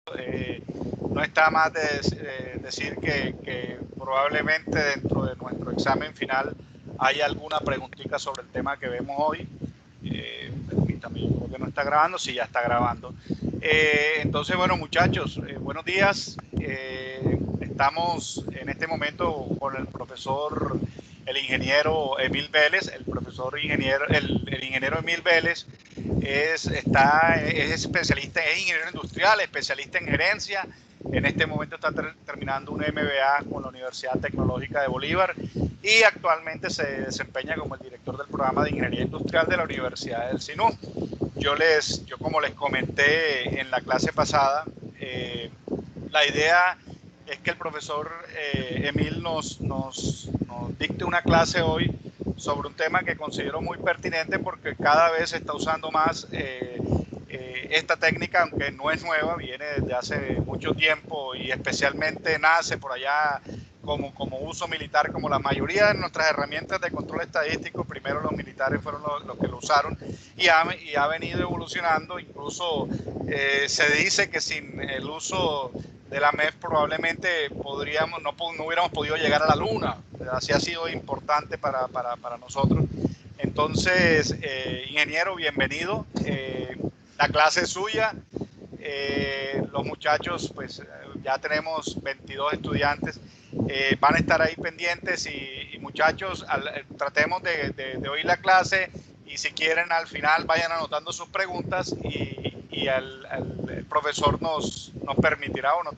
No está más de decir que probablemente dentro de nuestro examen final hay alguna preguntita sobre el tema que vemos hoy. Permítame, yo creo que no está grabando, sí, ya está grabando. Entonces, bueno, muchachos, buenos días. Estamos en este momento con el profesor, el ingeniero Emil Vélez. El profesor ingeniero, el ingeniero Emil Vélez es especialista, es ingeniero industrial, especialista en gerencia. En este momento está terminando un MBA con la Universidad Tecnológica de Bolívar y actualmente se desempeña como el director del programa de Ingeniería Industrial de la Universidad del Sinú. Yo como les comenté en la clase pasada, la idea es que el profesor Emil nos dicte una clase hoy sobre un tema que considero muy pertinente porque cada vez se está usando más esta técnica, aunque no es nueva, viene desde hace mucho tiempo y especialmente nace por allá como uso militar, como la mayoría de nuestras herramientas de control estadístico. Primero los militares fueron los que lo usaron y ha venido evolucionando. Incluso se dice que sin el uso de la MEF probablemente no hubiéramos podido llegar a la Luna. Así ha sido importante para nosotros. Entonces, ingeniero, bienvenido. La clase es suya. Los muchachos, pues ya tenemos 22 estudiantes, van a estar ahí pendientes y muchachos, tratemos de oír la clase y si quieren al final vayan anotando sus preguntas y el profesor nos permitirá o nos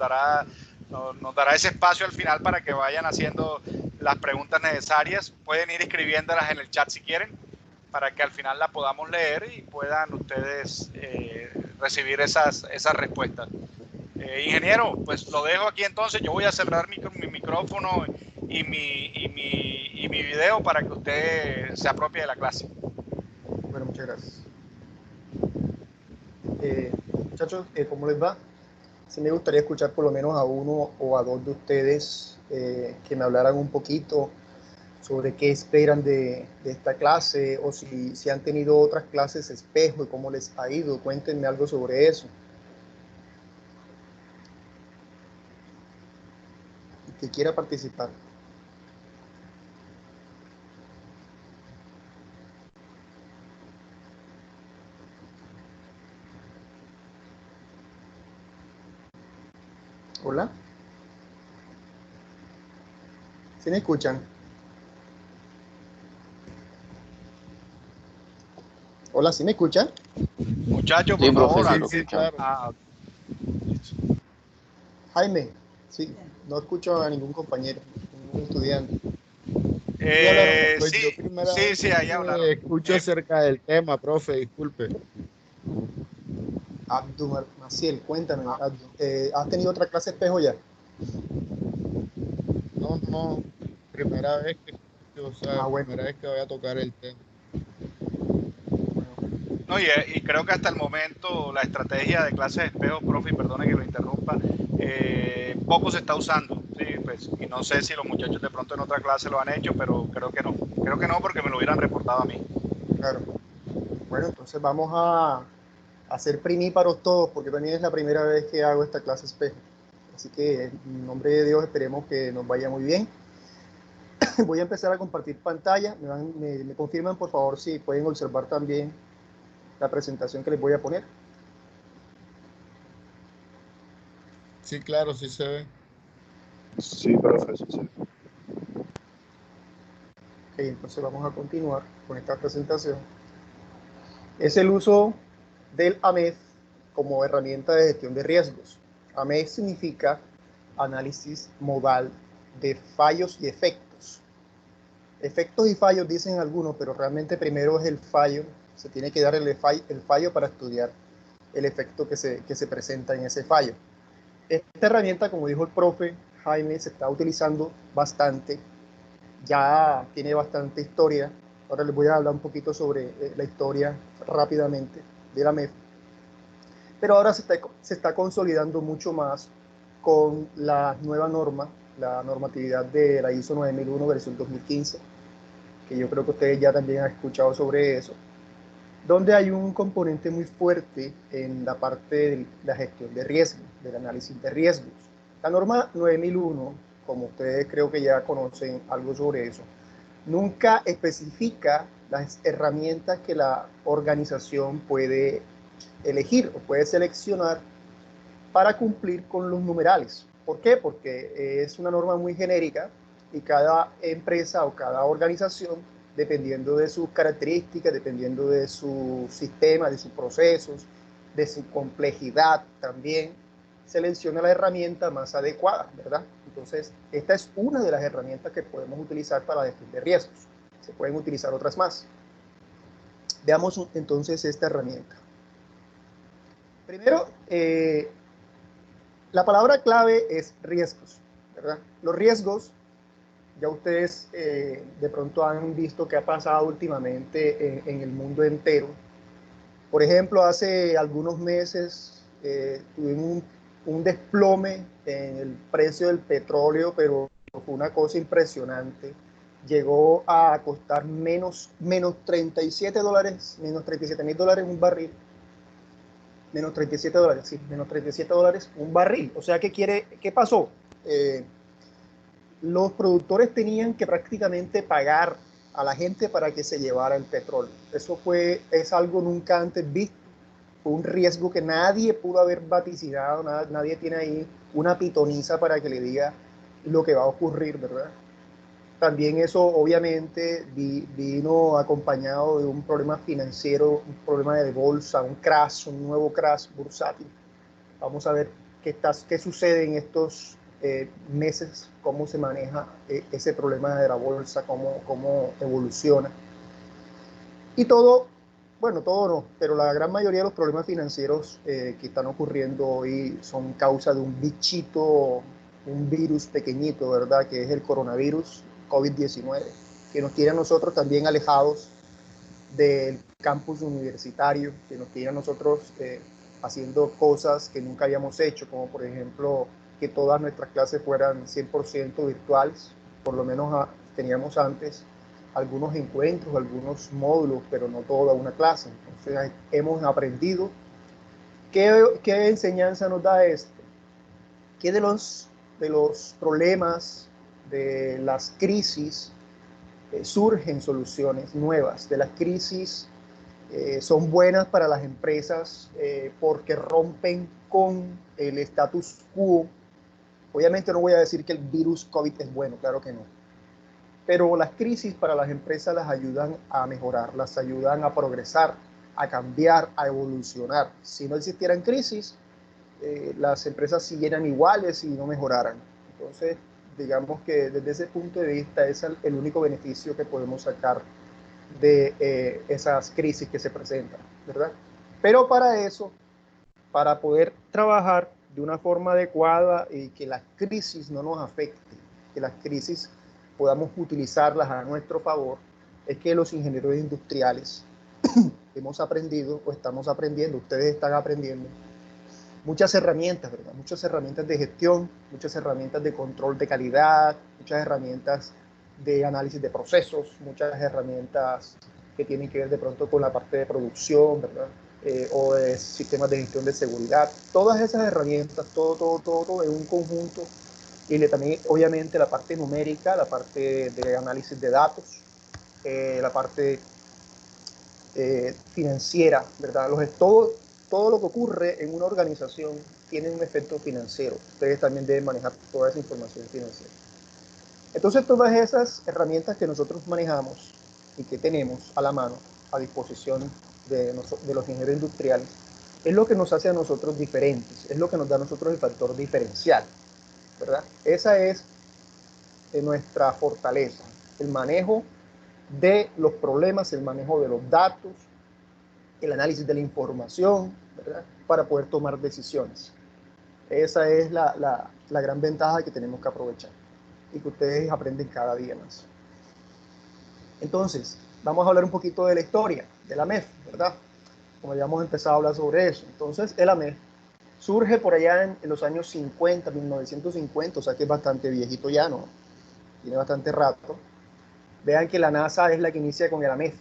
dará ese espacio al final para que vayan haciendo las preguntas necesarias. Pueden ir escribiéndolas en el chat si quieren, para que al final la podamos leer y puedan ustedes recibir esas respuestas. Ingeniero, pues lo dejo aquí entonces. Yo voy a cerrar mi micrófono y mi video para que usted se apropie de la clase. Bueno, muchas gracias. Muchachos, ¿cómo les va? Sí, me gustaría escuchar por lo menos a uno o a dos de ustedes que me hablaran un poquito sobre qué esperan de esta clase o si han tenido otras clases espejo y cómo les ha ido. Cuéntenme algo sobre eso. Y que quiera participar. Hola. ¿Sí me escuchan? Hola, ¿sí me escuchan? Muchachos, por Sí, profe, favor. sí, claro. Jaime, sí, no escucho a ningún compañero, ningún estudiante. ¿Sí hablaron? Pues yo Sí, primera sí, vez sí, ahí hablaron. escucho acerca del tema, profe, disculpe. Abdu Maciel, cuéntame, Abdu, ¿has tenido otra clase espejo ya? No, primera vez que escucho, o sea, Bueno. primera vez que voy a tocar el tema. No, y creo que hasta el momento la estrategia de clases de espejo, profe, y perdone que lo interrumpa, poco se está usando. Sí, pues, y no sé si los muchachos de pronto en otra clase lo han hecho, pero creo que no. Creo que no porque me lo hubieran reportado a mí. Claro. Bueno, entonces vamos a hacer primíparos todos, porque también es la primera vez que hago esta clase espejo. Así que en nombre de Dios esperemos que nos vaya muy bien. Voy a empezar a compartir pantalla. Me confirman, por favor, si pueden observar también la presentación que les voy a poner. Sí, claro, sí se ve. Sí, profe, sí, sí. Ok, entonces vamos a continuar con esta presentación. Es el uso del AMEF como herramienta de gestión de riesgos. AMEF significa análisis modal de fallos y efectos. Efectos y fallos dicen algunos, pero realmente primero es el fallo. Se tiene que dar el fallo para estudiar el efecto que se presenta en ese fallo. Esta herramienta, como dijo el profe Jaime, se está utilizando bastante. Ya tiene bastante historia. Ahora les voy a hablar un poquito sobre la historia rápidamente de la MEF. Pero ahora se está consolidando mucho más con la nueva norma, la normatividad de la ISO 9001 versión 2015, que yo creo que ustedes ya también han escuchado sobre eso. donde hay un componente muy fuerte en la parte de la gestión de riesgos, del análisis de riesgos. La norma 9001, como ustedes creo que ya conocen algo sobre eso, nunca especifica las herramientas que la organización puede elegir o puede seleccionar para cumplir con los numerales. ¿Por qué? Porque es una norma muy genérica y cada empresa o cada organización, dependiendo de sus características, dependiendo de su sistema, de sus procesos, de su complejidad también, selecciona la herramienta más adecuada, ¿verdad? Entonces, esta es una de las herramientas que podemos utilizar para la gestión de riesgos. Se pueden utilizar otras más. Veamos entonces esta herramienta. Primero, la palabra clave es riesgos, ¿verdad? Los riesgos, ya ustedes de pronto han visto qué ha pasado últimamente en el mundo entero. Por ejemplo, hace algunos meses tuvimos un desplome en el precio del petróleo, pero fue una cosa impresionante. Llegó a costar menos 37 dólares, menos 37.000 dólares un barril. Menos 37 dólares, sí, menos 37 dólares un barril. O sea, ¿qué pasó? Los productores tenían que prácticamente pagar a la gente para que se llevara el petróleo. Eso es algo nunca antes visto. Fue un riesgo que nadie pudo haber vaticinado, nadie tiene ahí una pitoniza para que le diga lo que va a ocurrir, ¿verdad? También eso obviamente vino acompañado de un problema financiero, un problema de bolsa, un crash, un nuevo crash bursátil. Vamos a ver qué sucede en estos meses, cómo se maneja ese problema de la bolsa, cómo evoluciona. Y todo, bueno, todo no, pero la gran mayoría de los problemas financieros que están ocurriendo hoy son causa de un bichito, un virus pequeñito, ¿verdad? Que es el coronavirus COVID-19, que nos tiene a nosotros también alejados del campus universitario, que nos tiene a nosotros haciendo cosas que nunca habíamos hecho, como por ejemplo que todas nuestras clases fueran 100% virtuales, por lo menos teníamos antes algunos encuentros, algunos módulos, pero no toda una clase. Entonces hemos aprendido. ¿Qué enseñanza nos da esto? Que de los problemas, de las crisis, surgen soluciones nuevas. De las crisis son buenas para las empresas porque rompen con el status quo. Obviamente no voy a decir que el virus COVID es bueno, claro que no. Pero las crisis para las empresas las ayudan a mejorar, las ayudan a progresar, a cambiar, a evolucionar. Si no existieran crisis, las empresas siguieran iguales y no mejoraran. Entonces, digamos que desde ese punto de vista es el único beneficio que podemos sacar de esas crisis que se presentan, ¿verdad? Pero para eso, para poder trabajar de una forma adecuada y que las crisis no nos afecten, que las crisis podamos utilizarlas a nuestro favor, es que los ingenieros industriales hemos aprendido o estamos aprendiendo, ustedes están aprendiendo muchas herramientas, ¿verdad? Muchas herramientas de gestión, muchas herramientas de control de calidad, muchas herramientas de análisis de procesos, muchas herramientas que tienen que ver de pronto con la parte de producción, ¿verdad? O de sistemas de gestión de seguridad. Todas esas herramientas, todo en un conjunto. Y también, obviamente, la parte numérica, la parte de análisis de datos, la parte financiera, ¿verdad? Todo lo que ocurre en una organización tiene un efecto financiero. Ustedes también deben manejar toda esa información financiera. Entonces, todas esas herramientas que nosotros manejamos y que tenemos a la mano, a disposición de los ingenieros industriales, es lo que nos hace a nosotros diferentes, es lo que nos da a nosotros el factor diferencial, ¿verdad? Esa es nuestra fortaleza, el manejo de los problemas, el manejo de los datos, el análisis de la información, ¿verdad? Para poder tomar decisiones. Esa es la gran ventaja que tenemos que aprovechar y que ustedes aprenden cada día más. Entonces, vamos a hablar un poquito de la historia de la MEF, ¿verdad? Como ya hemos empezado a hablar sobre eso. Entonces, el AMEF surge por allá en los años 50, 1950, o sea que es bastante viejito ya, ¿no? Tiene bastante rato. Vean que la NASA es la que inicia con el AMEF.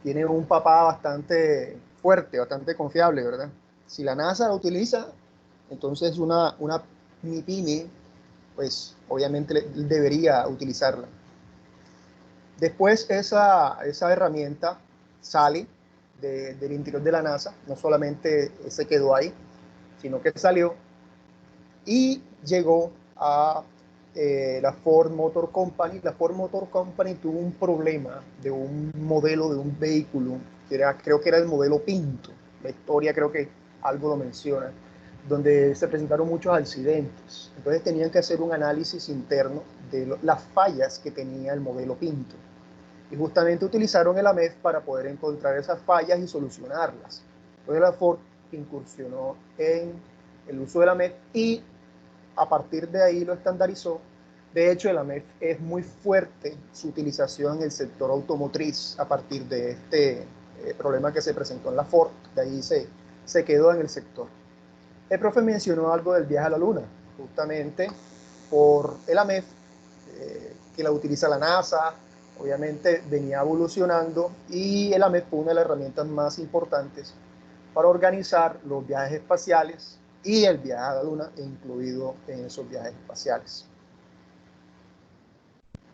tiene un papá bastante fuerte, bastante confiable, ¿verdad? Si la NASA la utiliza, entonces una MIPYME, pues obviamente debería utilizarla. Después esa herramienta sale del interior de la NASA, no solamente se quedó ahí, sino que salió y llegó a la Ford Motor Company. La Ford Motor Company tuvo un problema de un modelo de un vehículo, creo que era el modelo Pinto. La historia creo que algo lo menciona, donde se presentaron muchos accidentes. Entonces tenían que hacer un análisis interno de las fallas que tenía el modelo Pinto. Y justamente utilizaron el AMEF para poder encontrar esas fallas y solucionarlas. Entonces la Ford incursionó en el uso del AMEF y a partir de ahí lo estandarizó. De hecho, el AMEF es muy fuerte su utilización en el sector automotriz a partir de este problema que se presentó en la Ford. De ahí se quedó en el sector. El profe mencionó algo del viaje a la luna, justamente por el AMEF, que la utiliza la NASA. Obviamente venía evolucionando y el AMEF fue una de las herramientas más importantes para organizar los viajes espaciales y el viaje a la luna incluido en esos viajes espaciales.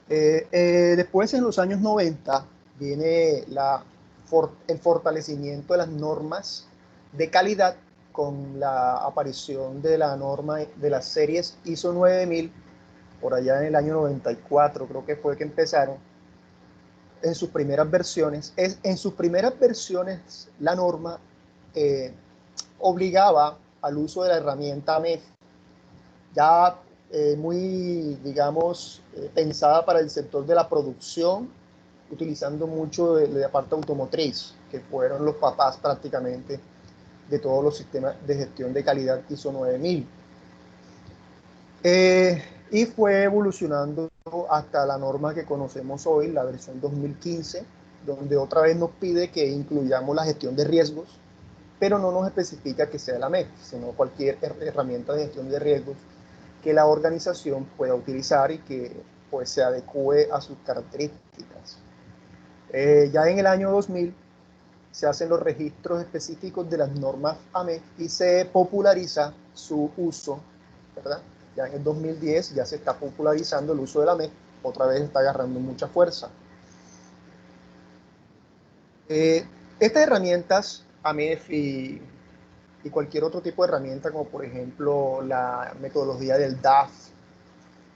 Después, en los años 90, viene el fortalecimiento de las normas de calidad con la aparición de la norma de las series ISO 9000, por allá en el año 94, creo que fue que empezaron en sus primeras versiones. En sus primeras versiones, la norma obligaba al uso de la herramienta AMEF, ya muy, digamos, pensada para el sector de la producción, utilizando mucho de la parte automotriz, que fueron los papás prácticamente de todos los sistemas de gestión de calidad ISO 9000. Y fue evolucionando hasta la norma que conocemos hoy, la versión 2015, donde otra vez nos pide que incluyamos la gestión de riesgos, pero no nos especifica que sea la MEF, sino cualquier herramienta de gestión de riesgos que la organización pueda utilizar y que pues se adecue a sus características. Ya en el año 2000 se hacen los registros específicos de las normas AMEF y se populariza su uso, ¿verdad? Ya en el 2010 ya se está popularizando el uso de la AMEF, otra vez está agarrando mucha fuerza. Estas herramientas, AMEF y cualquier otro tipo de herramienta, como por ejemplo la metodología del DAF,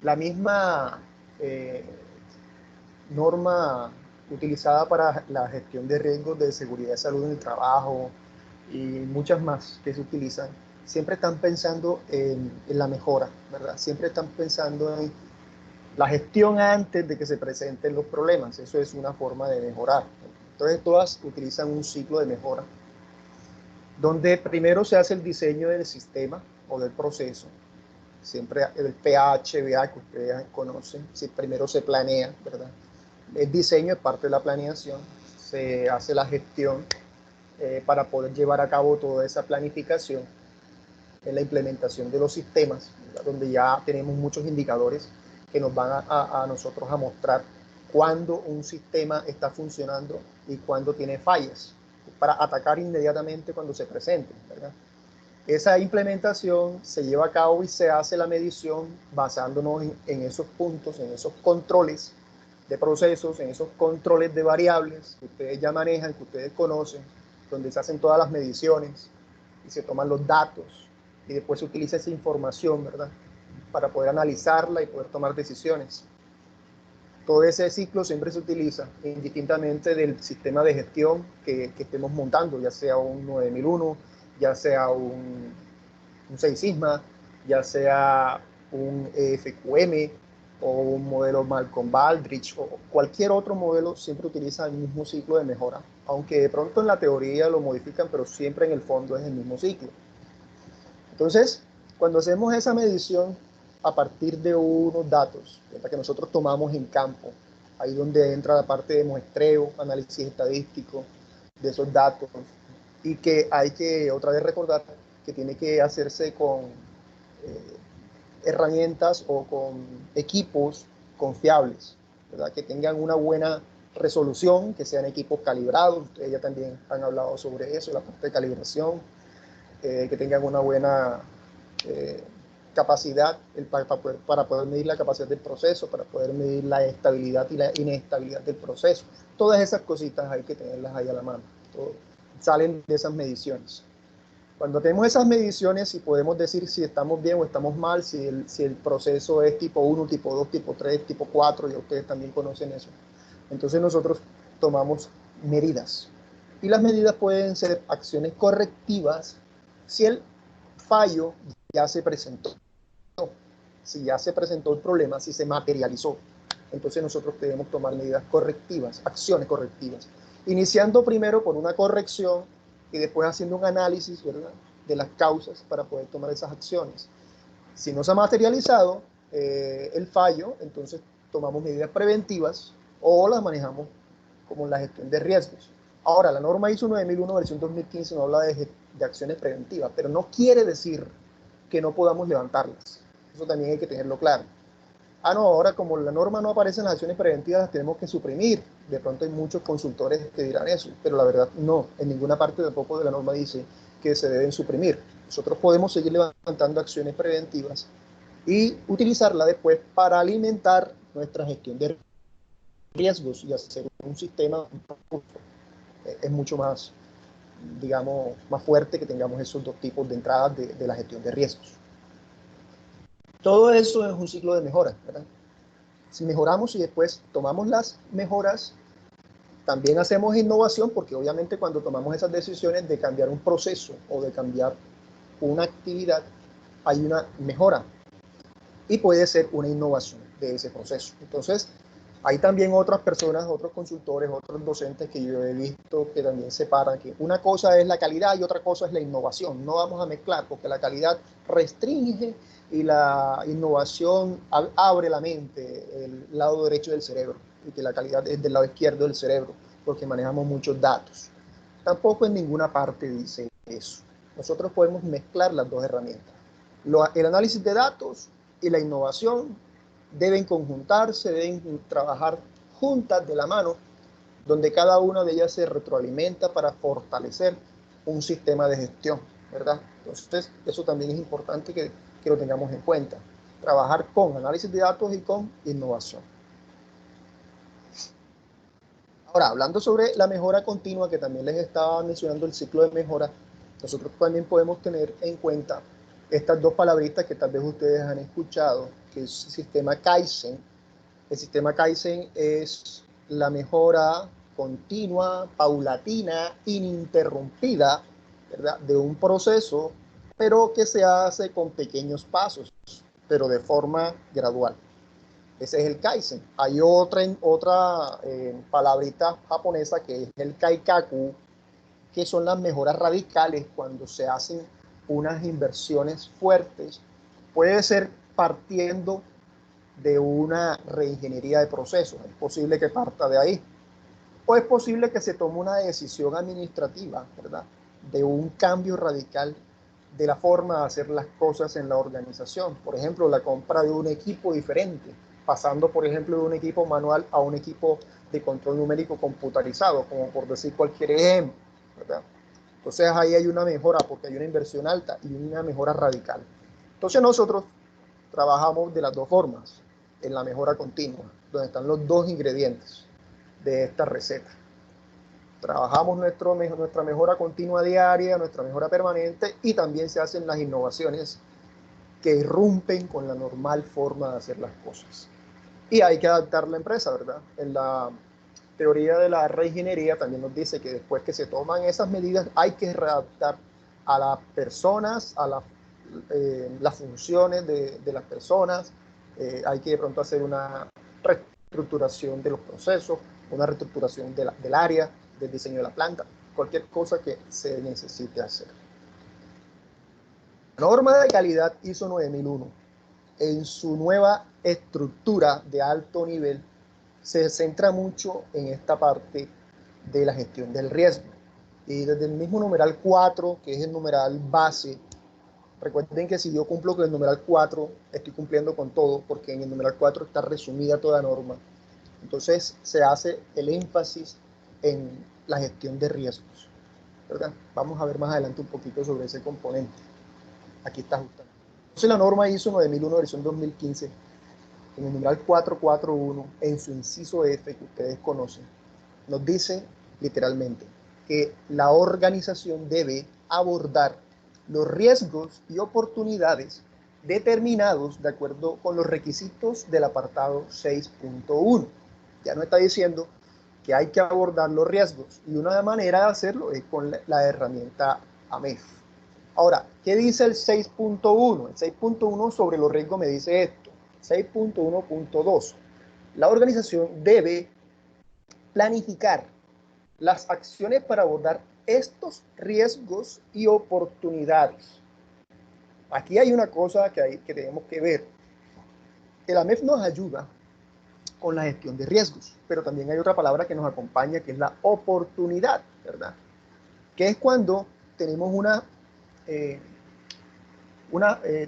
la misma norma utilizada para la gestión de riesgos de seguridad y salud en el trabajo y muchas más que se utilizan, siempre están pensando en la mejora, ¿verdad? Siempre están pensando en la gestión antes de que se presenten los problemas. Eso es una forma de mejorar. Entonces todas utilizan un ciclo de mejora, donde primero se hace el diseño del sistema o del proceso, siempre el PHBA que ustedes conocen, primero se planea, ¿verdad? El diseño es parte de la planeación, se hace la gestión para poder llevar a cabo toda esa planificación en la implementación de los sistemas, ¿verdad? Donde ya tenemos muchos indicadores que nos van a nosotros a mostrar cuándo un sistema está funcionando y cuándo tiene fallas, para atacar inmediatamente cuando se presenten, ¿verdad? Esa implementación se lleva a cabo y se hace la medición basándonos en esos puntos, en esos controles de procesos, en esos controles de variables que ustedes ya manejan, que ustedes conocen, donde se hacen todas las mediciones y se toman los datos y después se utiliza esa información, ¿verdad? Para poder analizarla y poder tomar decisiones. Todo ese ciclo siempre se utiliza indistintamente del sistema de gestión que estemos montando, ya sea un 9001, ya sea un 6 Sigma, ya sea un FQM o un modelo Malcolm Baldrige o cualquier otro modelo, siempre utiliza el mismo ciclo de mejora, aunque de pronto en la teoría lo modifican, pero siempre en el fondo es el mismo ciclo. Entonces, cuando hacemos esa medición a partir de unos datos que nosotros tomamos en campo, ahí donde entra la parte de muestreo, análisis estadístico de esos datos, y que hay que otra vez recordar que tiene que hacerse con herramientas o con equipos confiables, ¿verdad? Que tengan una buena resolución, que sean equipos calibrados. Ustedes ya también han hablado sobre eso, la parte de calibración, que tengan una buena capacidad para poder medir la capacidad del proceso, para poder medir la estabilidad y la inestabilidad del proceso. Todas esas cositas hay que tenerlas ahí a la mano. Salen de esas mediciones. Cuando tenemos esas mediciones y podemos decir si estamos bien o estamos mal, si el proceso es tipo 1, tipo 2, tipo 3, tipo 4, ya ustedes también conocen eso. Entonces nosotros tomamos medidas. Y las medidas pueden ser acciones correctivas si el fallo ya se presentó. Si ya se presentó el problema, si se materializó. Entonces nosotros debemos tomar medidas correctivas, acciones correctivas. Iniciando primero por una corrección y después haciendo un análisis, ¿verdad?, de las causas para poder tomar esas acciones. Si no se ha materializado el fallo, entonces tomamos medidas preventivas o las manejamos como la gestión de riesgos. Ahora, la norma ISO 9001 versión 2015 no habla de acciones preventivas, pero no quiere decir que no podamos levantarlas. Eso también hay que tenerlo claro. No, ahora como la norma no aparece en las acciones preventivas, las tenemos que suprimir. De pronto hay muchos consultores que dirán eso, pero la verdad no, en ninguna parte tampoco de la norma dice que se deben suprimir. Nosotros podemos seguir levantando acciones preventivas y utilizarla después para alimentar nuestra gestión de riesgos y hacer un sistema es mucho más, digamos, más fuerte, que tengamos esos dos tipos de entradas de la gestión de riesgos. Todo eso es un ciclo de mejora, ¿verdad? Si mejoramos y después tomamos las mejoras, también hacemos innovación, porque obviamente cuando tomamos esas decisiones de cambiar un proceso o de cambiar una actividad, hay una mejora y puede ser una innovación de ese proceso. Entonces, hay también otras personas, otros consultores, otros docentes que yo he visto que también separan que una cosa es la calidad y otra cosa es la innovación. No vamos a mezclar, porque la calidad restringe y la innovación abre la mente, el lado derecho del cerebro, y que la calidad es del lado izquierdo del cerebro, porque manejamos muchos datos. Tampoco en ninguna parte dice eso. Nosotros podemos mezclar las dos herramientas. El análisis de datos y la innovación deben conjuntarse, deben trabajar juntas de la mano, donde cada una de ellas se retroalimenta para fortalecer un sistema de gestión, ¿verdad? Entonces, eso también es importante que lo tengamos en cuenta. Trabajar con análisis de datos y con innovación. Ahora, hablando sobre la mejora continua, que también les estaba mencionando el ciclo de mejora, nosotros también podemos tener en cuenta estas dos palabritas que tal vez ustedes han escuchado, que es el sistema Kaizen. El sistema Kaizen es la mejora continua, paulatina, ininterrumpida, ¿verdad?, de un proceso, pero que se hace con pequeños pasos, pero de forma gradual. Ese es el Kaizen. Hay otra palabrita japonesa que es el Kaikaku, que son las mejoras radicales cuando se hacen unas inversiones fuertes. Puede ser partiendo de una reingeniería de procesos, es posible que parta de ahí, o es posible que se tome una decisión administrativa, ¿verdad?, de un cambio radical de la forma de hacer las cosas en la organización. Por ejemplo, la compra de un equipo diferente, pasando, por ejemplo, de un equipo manual a un equipo de control numérico computarizado, como por decir cualquier ejemplo, ¿verdad? Entonces ahí hay una mejora, porque hay una inversión alta y una mejora radical. Entonces nosotros trabajamos de las dos formas, en la mejora continua, donde están los dos ingredientes de esta receta. Trabajamos nuestra mejora continua diaria, nuestra mejora permanente, y también se hacen las innovaciones que irrumpen con la normal forma de hacer las cosas. Y hay que adaptar la empresa, ¿verdad? En la teoría de la reingeniería también nos dice que después que se toman esas medidas hay que readaptar a las personas, a las funciones de las personas. Hay que de pronto hacer una reestructuración de los procesos, una reestructuración del área, del diseño de la planta, cualquier cosa que se necesite hacer. La norma de calidad ISO 9001, en su nueva estructura de alto nivel, se centra mucho en esta parte de la gestión del riesgo. Y desde el mismo numeral 4, que es el numeral base, recuerden que si yo cumplo con el numeral 4, estoy cumpliendo con todo, porque en el numeral 4 está resumida toda norma. Entonces se hace el énfasis en la gestión de riesgos, ¿verdad? Vamos a ver más adelante un poquito sobre ese componente. Aquí está justamente. Entonces la norma ISO 9001 versión 2015, en el numeral 441, en su inciso F, que ustedes conocen, nos dice literalmente que la organización debe abordar los riesgos y oportunidades determinados de acuerdo con los requisitos del apartado 6.1. Ya nos está diciendo que hay que abordar los riesgos y una manera de hacerlo es con la herramienta AMEF. Ahora, ¿qué dice el 6.1? El 6.1 sobre los riesgos me dice esto. 6.1.2. La organización debe planificar las acciones para abordar estos riesgos y oportunidades. Aquí hay una cosa que tenemos que ver. El AMEF nos ayuda con la gestión de riesgos, pero también hay otra palabra que nos acompaña, que es la oportunidad, ¿verdad? Que es cuando tenemos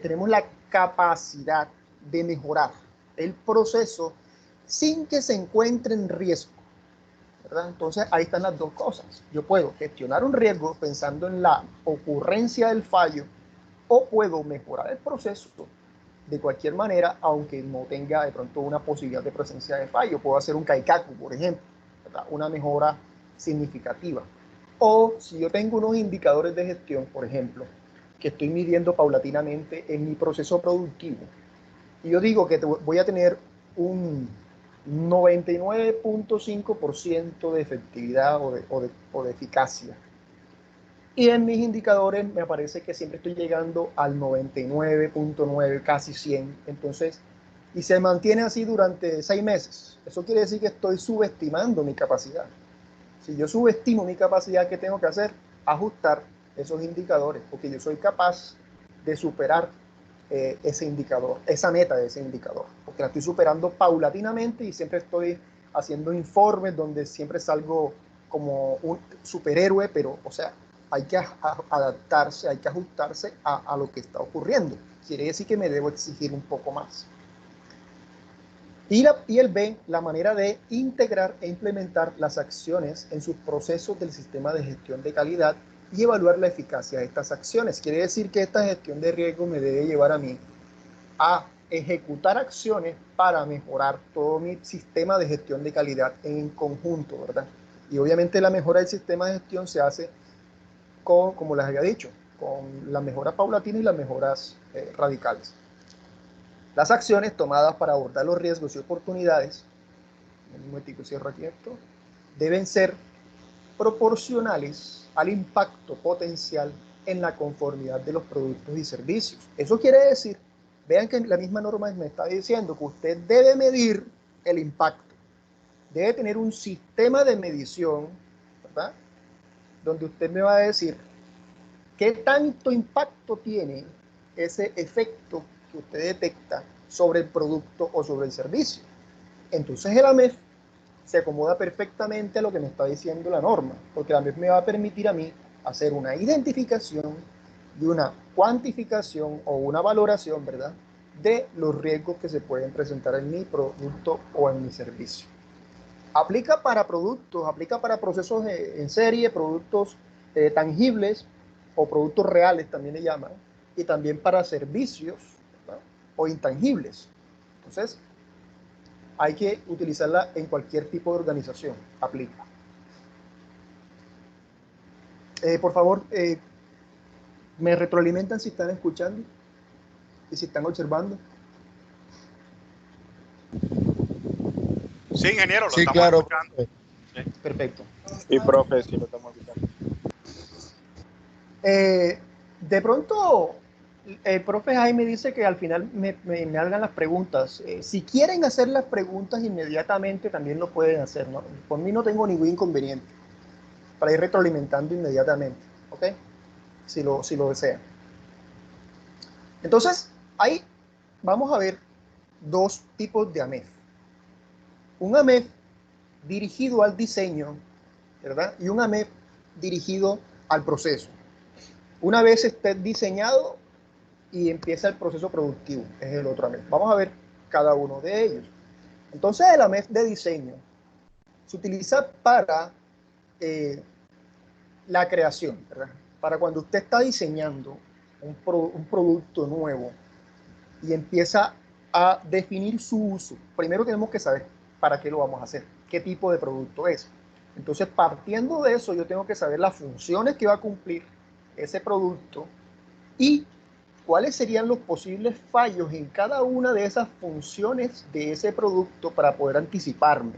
tenemos la capacidad de mejorar el proceso sin que se encuentre en riesgo, ¿verdad? Entonces ahí están las dos cosas. Yo puedo gestionar un riesgo pensando en la ocurrencia del fallo o puedo mejorar el proceso de cualquier manera, aunque no tenga de pronto una posibilidad de presencia de fallo. Puedo hacer un kaikaku, por ejemplo, ¿verdad? Una mejora significativa. O si yo tengo unos indicadores de gestión, por ejemplo, que estoy midiendo paulatinamente en mi proceso productivo, y yo digo que voy a tener un 99.5% de efectividad o de eficacia. Y en mis indicadores me aparece que siempre estoy llegando al 99.9, casi 100. Entonces, y se mantiene así durante 6 meses. Eso quiere decir que estoy subestimando mi capacidad. Si yo subestimo mi capacidad, ¿qué tengo que hacer? Ajustar esos indicadores, porque yo soy capaz de superar ese indicador, esa meta de ese indicador, porque la estoy superando paulatinamente y siempre estoy haciendo informes donde siempre salgo como un superhéroe, pero, o sea, hay que adaptarse, hay que ajustarse a lo que está ocurriendo. Quiere decir que me debo exigir un poco más. Y el B, la manera de integrar e implementar las acciones en sus procesos del sistema de gestión de calidad y evaluar la eficacia de estas acciones. Quiere decir que esta gestión de riesgo me debe llevar a mí a ejecutar acciones para mejorar todo mi sistema de gestión de calidad en conjunto, ¿verdad? Y obviamente la mejora del sistema de gestión se hace con, como les había dicho, con las mejoras paulatinas y las mejoras radicales. Las acciones tomadas para abordar los riesgos y oportunidades, un momentico cierro aquí esto, deben ser proporcionales al impacto potencial en la conformidad de los productos y servicios. Eso quiere decir, vean que la misma norma me está diciendo que usted debe medir el impacto, debe tener un sistema de medición, ¿verdad? Donde usted me va a decir qué tanto impacto tiene ese efecto que usted detecta sobre el producto o sobre el servicio. Entonces el AMEF se acomoda perfectamente a lo que me está diciendo la norma, porque la AMEF me va a permitir a mí hacer una identificación y una cuantificación o una valoración, ¿verdad?, de los riesgos que se pueden presentar en mi producto o en mi servicio. Aplica para productos, aplica para procesos en serie, productos tangibles o productos reales también le llaman, y también para servicios, ¿verdad?, o intangibles. Entonces, hay que utilizarla en cualquier tipo de organización. Aplica. Por favor, me retroalimentan si están escuchando y si están observando. Sí, ingeniero, lo Sí, estamos claro, escuchando. profe. Sí. Perfecto. Y profe, sí lo estamos escuchando. De pronto, el profe Jaime dice que al final me hagan las preguntas. Si quieren hacer las preguntas inmediatamente, también lo pueden hacer, ¿no? Por mí no tengo ningún inconveniente para ir retroalimentando inmediatamente, ¿ok? Si lo desean. Entonces, ahí vamos a ver dos tipos de AMEF. Un AMEF dirigido al diseño, ¿verdad? Y un AMEF dirigido al proceso. Una vez esté diseñado y empieza el proceso productivo, es el otro AMEF. Vamos a ver cada uno de ellos. Entonces el AMEF de diseño se utiliza para la creación, ¿verdad? Para cuando usted está diseñando un producto nuevo y empieza a definir su uso. Primero tenemos que saber para qué lo vamos a hacer, qué tipo de producto es. Entonces, partiendo de eso, yo tengo que saber las funciones que va a cumplir ese producto y cuáles serían los posibles fallos en cada una de esas funciones de ese producto para poder anticiparme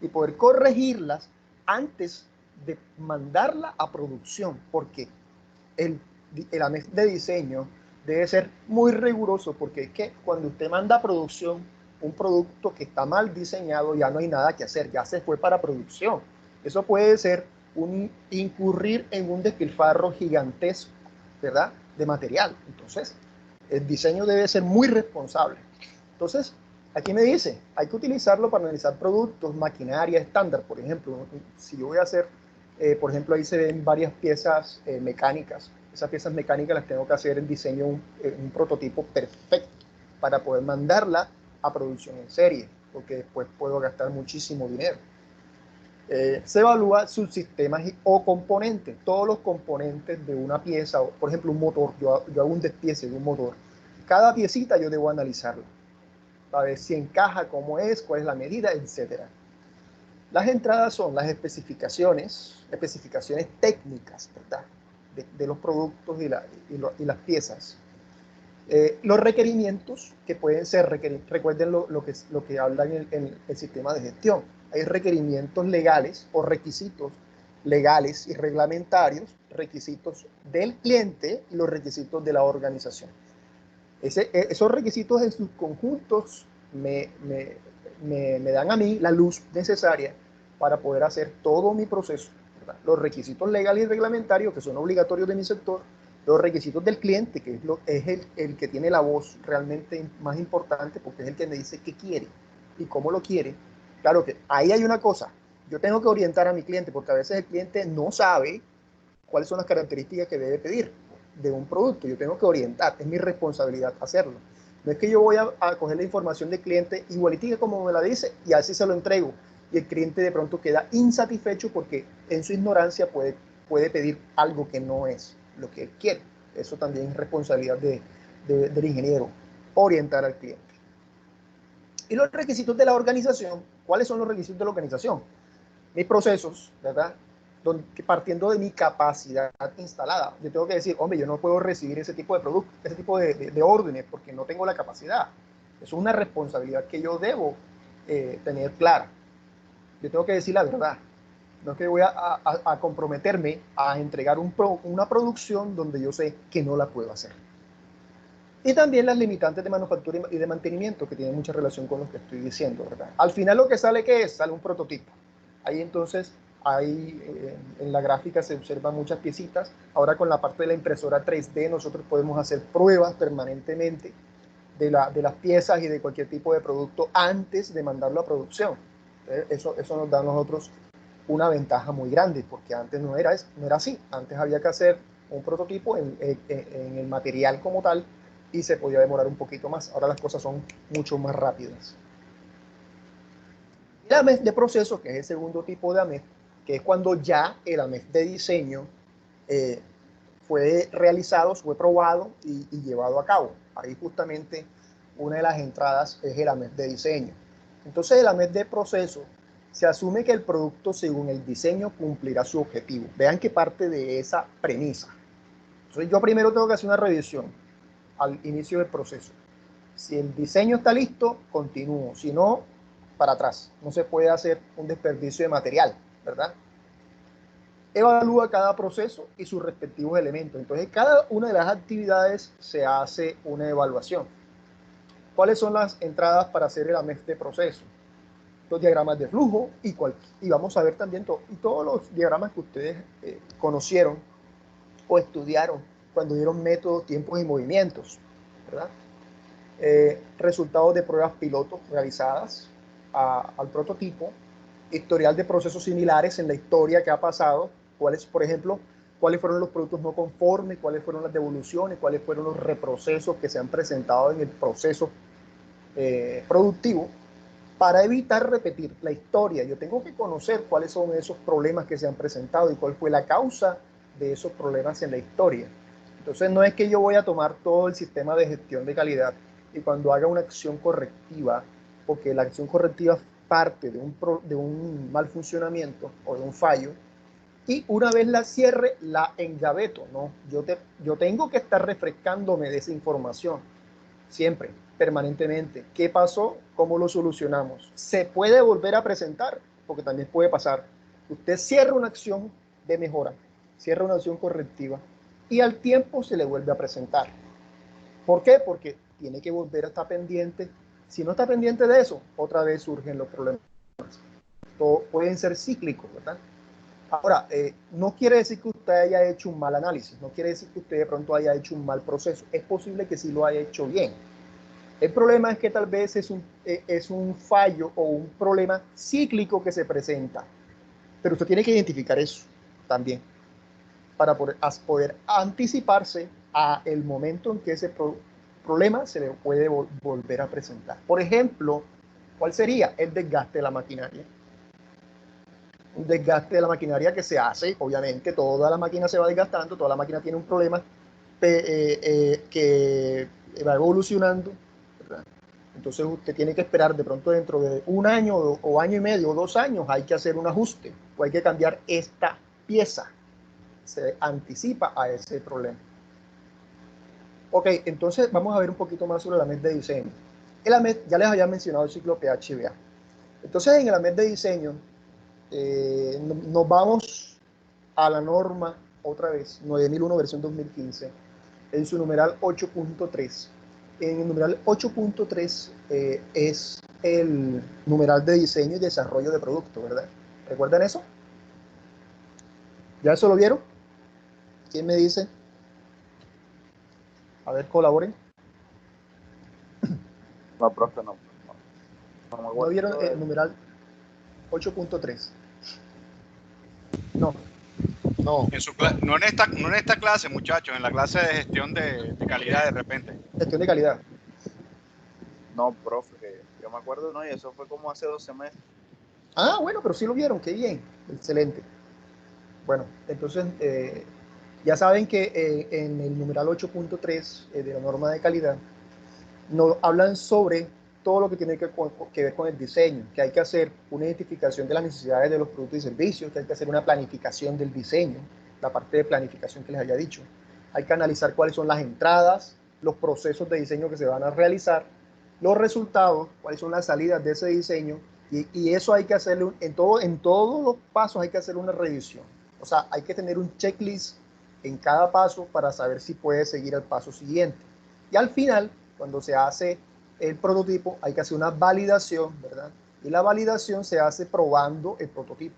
y poder corregirlas antes de mandarla a producción, porque el AMEF de diseño debe ser muy riguroso, porque es que cuando usted manda a producción un producto que está mal diseñado, ya no hay nada que hacer, ya se fue para producción. Eso puede ser incurrir en un despilfarro gigantesco, ¿verdad?, de material. Entonces, el diseño debe ser muy responsable. Entonces, aquí me dice, hay que utilizarlo para analizar productos, maquinaria estándar. Por ejemplo, si yo voy a hacer, por ejemplo, ahí se ven varias piezas mecánicas. Esas piezas mecánicas las tengo que hacer en diseño, un prototipo perfecto para poder mandarla a producción en serie, porque después puedo gastar muchísimo dinero. Se evalúa subsistemas o componentes, todos los componentes de una pieza, por ejemplo un motor, yo hago un despiece de un motor, cada piecita yo debo analizarla, para ver si encaja, cómo es, cuál es la medida, etc. Las entradas son las especificaciones técnicas, ¿verdad?, de los productos y las piezas. Los requerimientos, que pueden ser, recuerden lo que habla en el sistema de gestión. Hay requerimientos legales o requisitos legales y reglamentarios, requisitos del cliente y los requisitos de la organización. Esos requisitos en sus conjuntos me dan a mí la luz necesaria para poder hacer todo mi proceso, ¿verdad? Los requisitos legales y reglamentarios, que son obligatorios de mi sector, los requisitos del cliente, que es el que tiene la voz realmente más importante, porque es el que me dice qué quiere y cómo lo quiere. Claro que ahí hay una cosa, yo tengo que orientar a mi cliente, porque a veces el cliente no sabe cuáles son las características que debe pedir de un producto. Yo tengo que orientar, es mi responsabilidad hacerlo. No es que yo voy a coger la información del cliente igualitica como me la dice y así se lo entrego, y el cliente de pronto queda insatisfecho porque en su ignorancia puede pedir algo que no es lo que él quiere. Eso también es responsabilidad del ingeniero, orientar al cliente. Y los requisitos de la organización, ¿cuáles son los requisitos de la organización? Mis procesos, ¿verdad?, partiendo de mi capacidad instalada. Yo tengo que decir, hombre, yo no puedo recibir ese tipo de productos, ese tipo de órdenes, porque no tengo la capacidad. Es una responsabilidad que yo debo tener clara. Yo tengo que decir la verdad. No es que voy a comprometerme a entregar una producción donde yo sé que no la puedo hacer. Y también las limitantes de manufactura y de mantenimiento, que tienen mucha relación con lo que estoy diciendo, ¿verdad? Al final lo que sale, ¿qué es? Sale un prototipo. Ahí entonces, en la gráfica se observan muchas piecitas. Ahora con la parte de la impresora 3D nosotros podemos hacer pruebas permanentemente de las piezas y de cualquier tipo de producto antes de mandarlo a producción. Eso nos da a nosotros una ventaja muy grande, porque antes no era así. Antes había que hacer un prototipo en el material como tal y se podía demorar un poquito más. Ahora las cosas son mucho más rápidas. El AMEF de proceso, que es el segundo tipo de AMEF, que es cuando ya el AMEF de diseño fue realizado, fue probado y llevado a cabo. Ahí justamente una de las entradas es el AMEF de diseño. Entonces el AMEF de proceso se asume que el producto según el diseño cumplirá su objetivo. Vean que parte de esa premisa. Entonces yo primero tengo que hacer una revisión al inicio del proceso. Si el diseño está listo, continúo. Si no, para atrás. No se puede hacer un desperdicio de material, ¿verdad? Evalúa cada proceso y sus respectivos elementos. Entonces, cada una de las actividades se hace una evaluación. ¿Cuáles son las entradas para hacer el AMEF de proceso? Los diagramas de flujo y vamos a ver también todos los diagramas que ustedes conocieron o estudiaron cuando dieron métodos, tiempos y movimientos, ¿verdad? Resultados de pruebas pilotos realizadas al prototipo, historial de procesos similares en la historia que ha pasado, por ejemplo, cuáles fueron los productos no conformes, cuáles fueron las devoluciones, cuáles fueron los reprocesos que se han presentado en el proceso productivo. para evitar repetir la historia. Yo tengo que conocer cuáles son esos problemas que se han presentado y cuál fue la causa de esos problemas en la historia. Entonces no es que yo voy a tomar todo el sistema de gestión de calidad y cuando haga una acción correctiva, porque la acción correctiva parte de un mal funcionamiento o de un fallo, y una vez la cierre, la engaveto, ¿no? Yo tengo que estar refrescándome de esa información siempre, permanentemente. ¿Qué pasó? ¿Cómo lo solucionamos? Se puede volver a presentar, porque también puede pasar. Usted cierra una acción de mejora, cierra una acción correctiva y al tiempo se le vuelve a presentar. ¿Por qué? Porque tiene que volver a estar pendiente. Si no está pendiente de eso, otra vez surgen los problemas. Todo pueden ser cíclicos, ¿verdad? Ahora, no quiere decir que usted haya hecho un mal análisis, no quiere decir que usted de pronto haya hecho un mal proceso. Es posible que sí lo haya hecho bien. El problema es que tal vez es un fallo o un problema cíclico que se presenta. Pero usted tiene que identificar eso también para poder anticiparse a el momento en que ese problema se le puede volver a presentar. Por ejemplo, ¿cuál sería? El desgaste de la maquinaria. Un desgaste de la maquinaria que se hace, obviamente, toda la máquina se va desgastando, toda la máquina tiene un problema que va evolucionando, ¿verdad? Entonces usted tiene que esperar de pronto dentro de un año o año y medio o 2 años hay que hacer un ajuste o hay que cambiar esta pieza. Se anticipa a ese problema. Ok, entonces vamos a ver un poquito más sobre el AMED de diseño. El AMED, ya les había mencionado el ciclo PHBA. Entonces en el AMED de diseño nos vamos a la norma otra vez, 9001 versión 2015, en su numeral 8.3. En el numeral 8.3 es el numeral de diseño y desarrollo de producto, ¿verdad? ¿Recuerdan eso? ¿Ya eso lo vieron? ¿Quién me dice? A ver, colaboren. No, profe, no. No me ¿No acuerdo vieron de el eso. numeral 8.3? No. No, No en esta clase, muchachos, en la clase de gestión de calidad de repente. Gestión de calidad. No, profe, que yo me acuerdo, no, y eso fue como hace 2 semestres. Ah, bueno, pero sí lo vieron, qué bien. Excelente. Bueno, entonces ya saben que en el numeral 8.3 de la norma de calidad nos hablan sobre todo lo que tiene que ver con el diseño, que hay que hacer una identificación de las necesidades de los productos y servicios, que hay que hacer una planificación del diseño, la parte de planificación que les había dicho. Hay que analizar cuáles son las entradas, los procesos de diseño que se van a realizar, los resultados, cuáles son las salidas de ese diseño, y eso hay que hacerlo en todos los pasos hay que hacer una revisión. O sea, hay que tener un checklist en cada paso para saber si puede seguir al paso siguiente. Y al final, cuando se hace el prototipo, hay que hacer una validación, ¿verdad? Y la validación se hace probando el prototipo.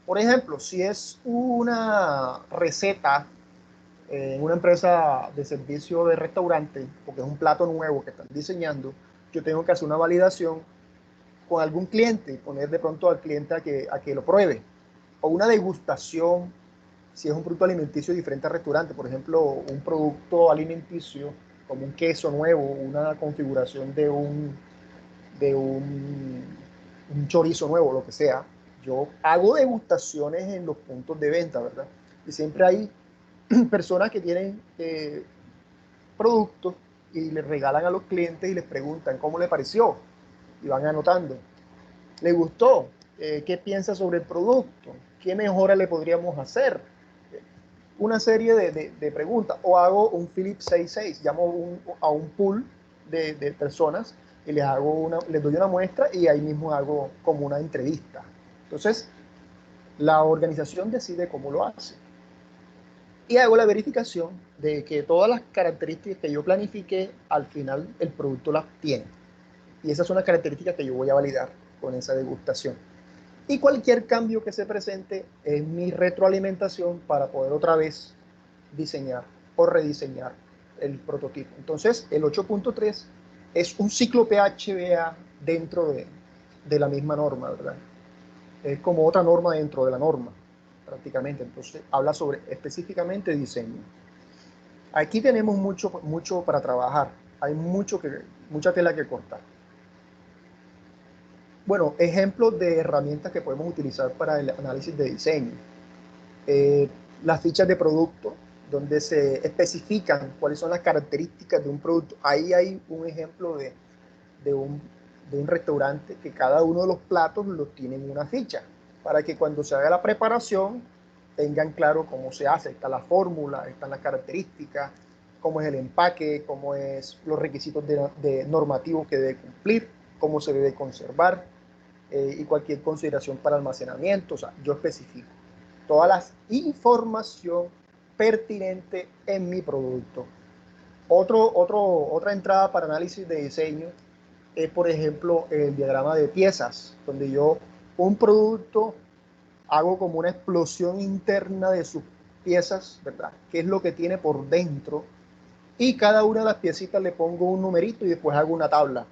Por ejemplo, si es una receta en una empresa de servicio de restaurante, porque es un plato nuevo que están diseñando, yo tengo que hacer una validación con algún cliente, poner de pronto al cliente a que lo pruebe, o una degustación si es un producto alimenticio diferente al restaurante, por ejemplo, un producto alimenticio como un queso nuevo, una configuración un chorizo nuevo, lo que sea, yo hago degustaciones en los puntos de venta, ¿verdad? Y siempre hay personas que tienen productos y les regalan a los clientes y les preguntan cómo le pareció y van anotando. ¿Le gustó? ¿Qué piensa sobre el producto? ¿Qué mejora le podríamos hacer? Una serie de preguntas. O hago un Philips 66, llamo a un pool de personas y les doy una muestra y ahí mismo hago como una entrevista. Entonces, la organización decide cómo lo hace. Y hago la verificación de que todas las características que yo planifique, al final el producto las tiene. Y esas son las características que yo voy a validar con esa degustación. Y cualquier cambio que se presente es mi retroalimentación para poder otra vez diseñar o rediseñar el prototipo. Entonces, el 8.3 es un ciclo PHBA dentro de la misma norma, ¿verdad? Es como otra norma dentro de la norma, prácticamente. Entonces, habla sobre específicamente diseño. Aquí tenemos mucho para trabajar. Hay mucha tela que cortar. Bueno, ejemplos de herramientas que podemos utilizar para el análisis de diseño. Eh, las fichas de producto, donde se especifican cuáles son las características de un producto. Ahí hay un ejemplo de un, de un restaurante que cada uno de los platos los tiene en una ficha, para que cuando se haga la preparación tengan claro cómo se hace. Está la fórmula, están las características, cómo es el empaque, cómo es los requisitos de normativos que debe cumplir, cómo se debe conservar y cualquier consideración para almacenamiento. O sea, yo especifico todas las información pertinente en mi producto. Otra entrada para análisis de diseño es, por ejemplo, el diagrama de piezas, donde yo un producto hago como una explosión interna de sus piezas, ¿verdad? ¿Qué es lo que tiene por dentro? Y cada una de las piecitas le pongo un numerito y después hago una tabla.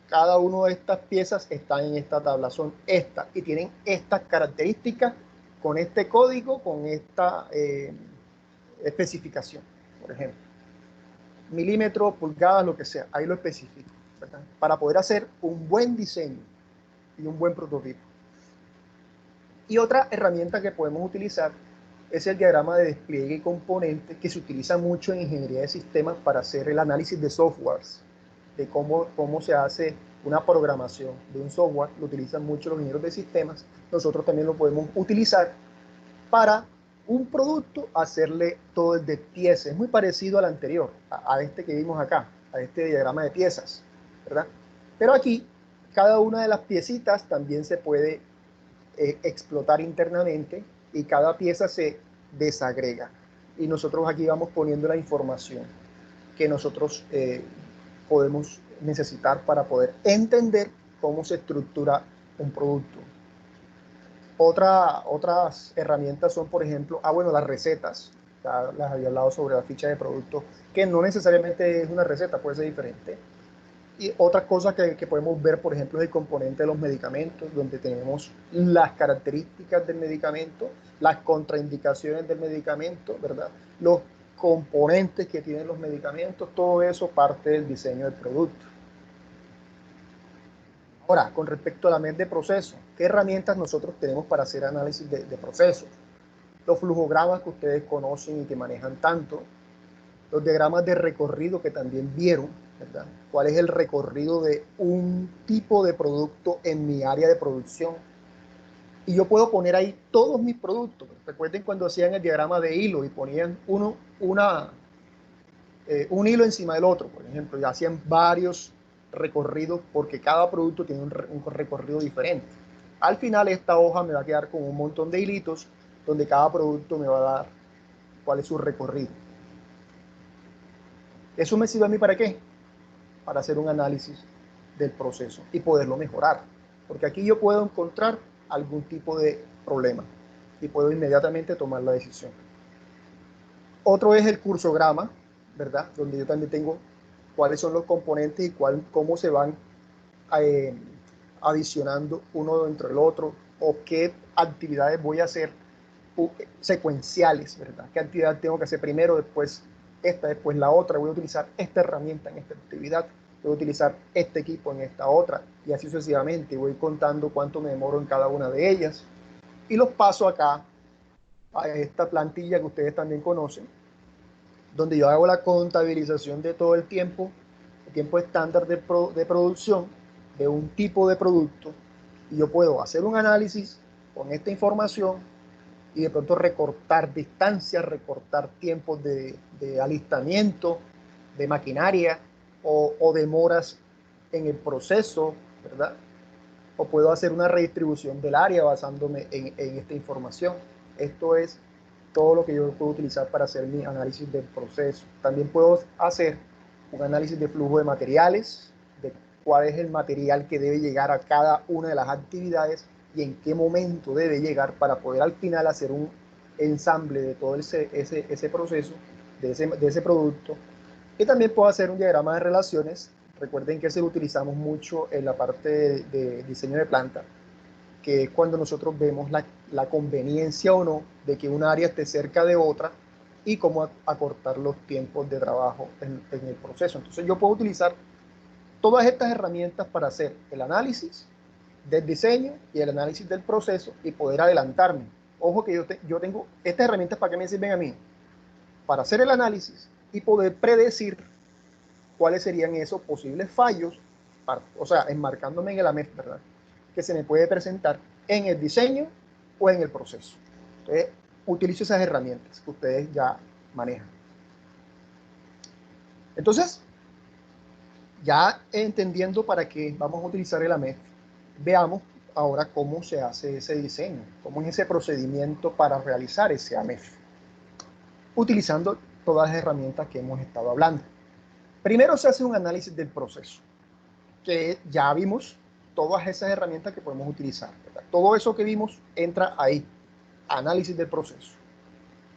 Cada una de estas piezas está en esta tabla, son estas y tienen estas características con este código, con esta especificación, por ejemplo. Milímetros, pulgadas, lo que sea, ahí lo especifico, ¿verdad? Para poder hacer un buen diseño y un buen prototipo. Y otra herramienta que podemos utilizar es el diagrama de despliegue y componentes, que se utiliza mucho en ingeniería de sistemas para hacer el análisis de softwares, de cómo se hace una programación de un software. Lo utilizan mucho los ingenieros de sistemas. Nosotros también lo podemos utilizar para un producto, hacerle todo el despiece. Es muy parecido al anterior, a este que vimos acá, a este diagrama de piezas, ¿verdad? Pero aquí, cada una de las piecitas también se puede explotar internamente y cada pieza se desagrega. Y nosotros aquí vamos poniendo la información que nosotros podemos necesitar para poder entender cómo se estructura un producto. Otras herramientas son, por ejemplo, bueno, las recetas. Ya las había hablado sobre la ficha de producto, que no necesariamente es una receta, puede ser diferente. Y otra cosa que podemos ver, por ejemplo, es el componente de los medicamentos, donde tenemos las características del medicamento, las contraindicaciones del medicamento, ¿verdad? Los componentes que tienen los medicamentos, todo eso parte del diseño del producto. Ahora, con respecto a la MED de proceso, ¿qué herramientas nosotros tenemos para hacer análisis de procesos? Los flujogramas que ustedes conocen y que manejan tanto, los diagramas de recorrido que también vieron, ¿verdad? ¿Cuál es el recorrido de un tipo de producto en mi área de producción? Y yo puedo poner ahí todos mis productos. Recuerden cuando hacían el diagrama de hilo y ponían un hilo encima del otro, por ejemplo, y hacían varios recorridos porque cada producto tiene un recorrido diferente. Al final esta hoja me va a quedar con un montón de hilitos donde cada producto me va a dar cuál es su recorrido. ¿Eso me sirve a mí para qué? Para hacer un análisis del proceso y poderlo mejorar. Porque aquí yo puedo encontrar algún tipo de problema y puedo inmediatamente tomar la decisión. Otro es el cursograma, ¿verdad? Donde yo también tengo cuáles son los componentes y cómo se van adicionando uno dentro del otro, o qué actividades voy a hacer secuenciales, ¿verdad? ¿Qué actividad tengo que hacer primero, después esta, después la otra? Voy a utilizar esta herramienta en esta actividad, voy a utilizar este equipo en esta otra, y así sucesivamente. Voy contando cuánto me demoro en cada una de ellas y los paso acá a esta plantilla que ustedes también conocen, donde yo hago la contabilización de todo el tiempo estándar de producción de un tipo de producto, y yo puedo hacer un análisis con esta información y de pronto recortar distancias, recortar tiempos de alistamiento, de maquinaria o demoras en el proceso, ¿verdad? O puedo hacer una redistribución del área basándome en esta información. Esto es todo lo que yo puedo utilizar para hacer mi análisis del proceso. También puedo hacer un análisis de flujo de materiales, de cuál es el material que debe llegar a cada una de las actividades y en qué momento debe llegar, para poder al final hacer un ensamble de todo ese proceso, de ese producto. Y también puedo hacer un diagrama de relaciones. Recuerden que se lo utilizamos mucho en la parte de diseño de planta, que es cuando nosotros vemos la conveniencia o no de que una área esté cerca de otra y cómo acortar los tiempos de trabajo en el proceso. Entonces yo puedo utilizar todas estas herramientas para hacer el análisis del diseño y el análisis del proceso y poder adelantarme. Ojo que yo tengo estas herramientas. ¿Para qué me sirven a mí? Para hacer el análisis y poder predecir cuáles serían esos posibles fallos, o sea, enmarcándome en el AMEF, ¿verdad?, que se me puede presentar en el diseño o en el proceso. Entonces, utilizo esas herramientas que ustedes ya manejan. Entonces, ya entendiendo para qué vamos a utilizar el AMEF, veamos ahora cómo se hace ese diseño, cómo es ese procedimiento para realizar ese AMEF, utilizando todas las herramientas que hemos estado hablando. Primero se hace un análisis del proceso, que ya vimos todas esas herramientas que podemos utilizar, ¿verdad? Todo eso que vimos entra ahí, análisis del proceso.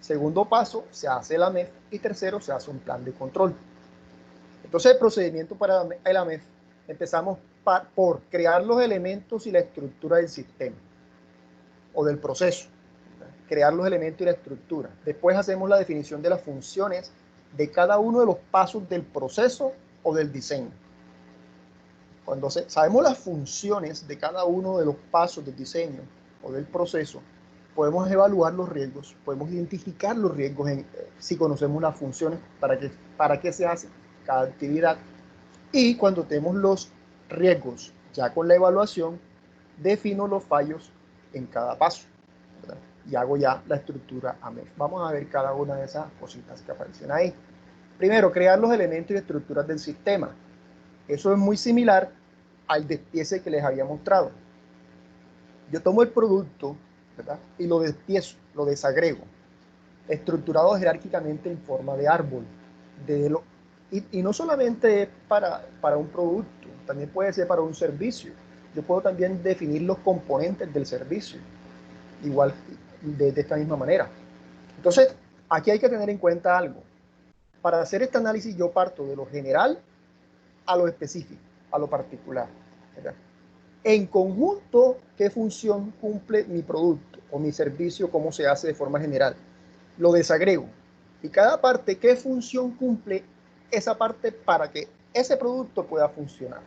Segundo paso, se hace el AMEF y tercero, se hace un plan de control. Entonces, el procedimiento para el AMEF, empezamos por crear los elementos y la estructura del sistema o del proceso, ¿verdad? Crear los elementos y la estructura. Después hacemos la definición de las funciones de cada uno de los pasos del proceso o del diseño. Cuando sabemos las funciones de cada uno de los pasos del diseño o del proceso, podemos evaluar los riesgos, podemos identificar los riesgos si conocemos las funciones, para qué se hace cada actividad. Y cuando tenemos los riesgos ya con la evaluación, defino los fallos en cada paso, ¿verdad? Y hago ya la estructura AMEF. Vamos a ver cada una de esas cositas que aparecen ahí. Primero, crear los elementos y estructuras del sistema. Eso es muy similar al despiece que les había mostrado. Yo tomo el producto, ¿verdad?, y lo despiezo, lo desagrego, estructurado jerárquicamente en forma de árbol. Y no solamente es para un producto, también puede ser para un servicio. Yo puedo también definir los componentes del servicio, igual de esta misma manera. Entonces, aquí hay que tener en cuenta algo. Para hacer este análisis yo parto de lo general a lo específico, a lo particular, ¿verdad? En conjunto, ¿qué función cumple mi producto o mi servicio? ¿Cómo se hace de forma general? Lo desagrego. Y cada parte, ¿qué función cumple esa parte para que ese producto pueda funcionar?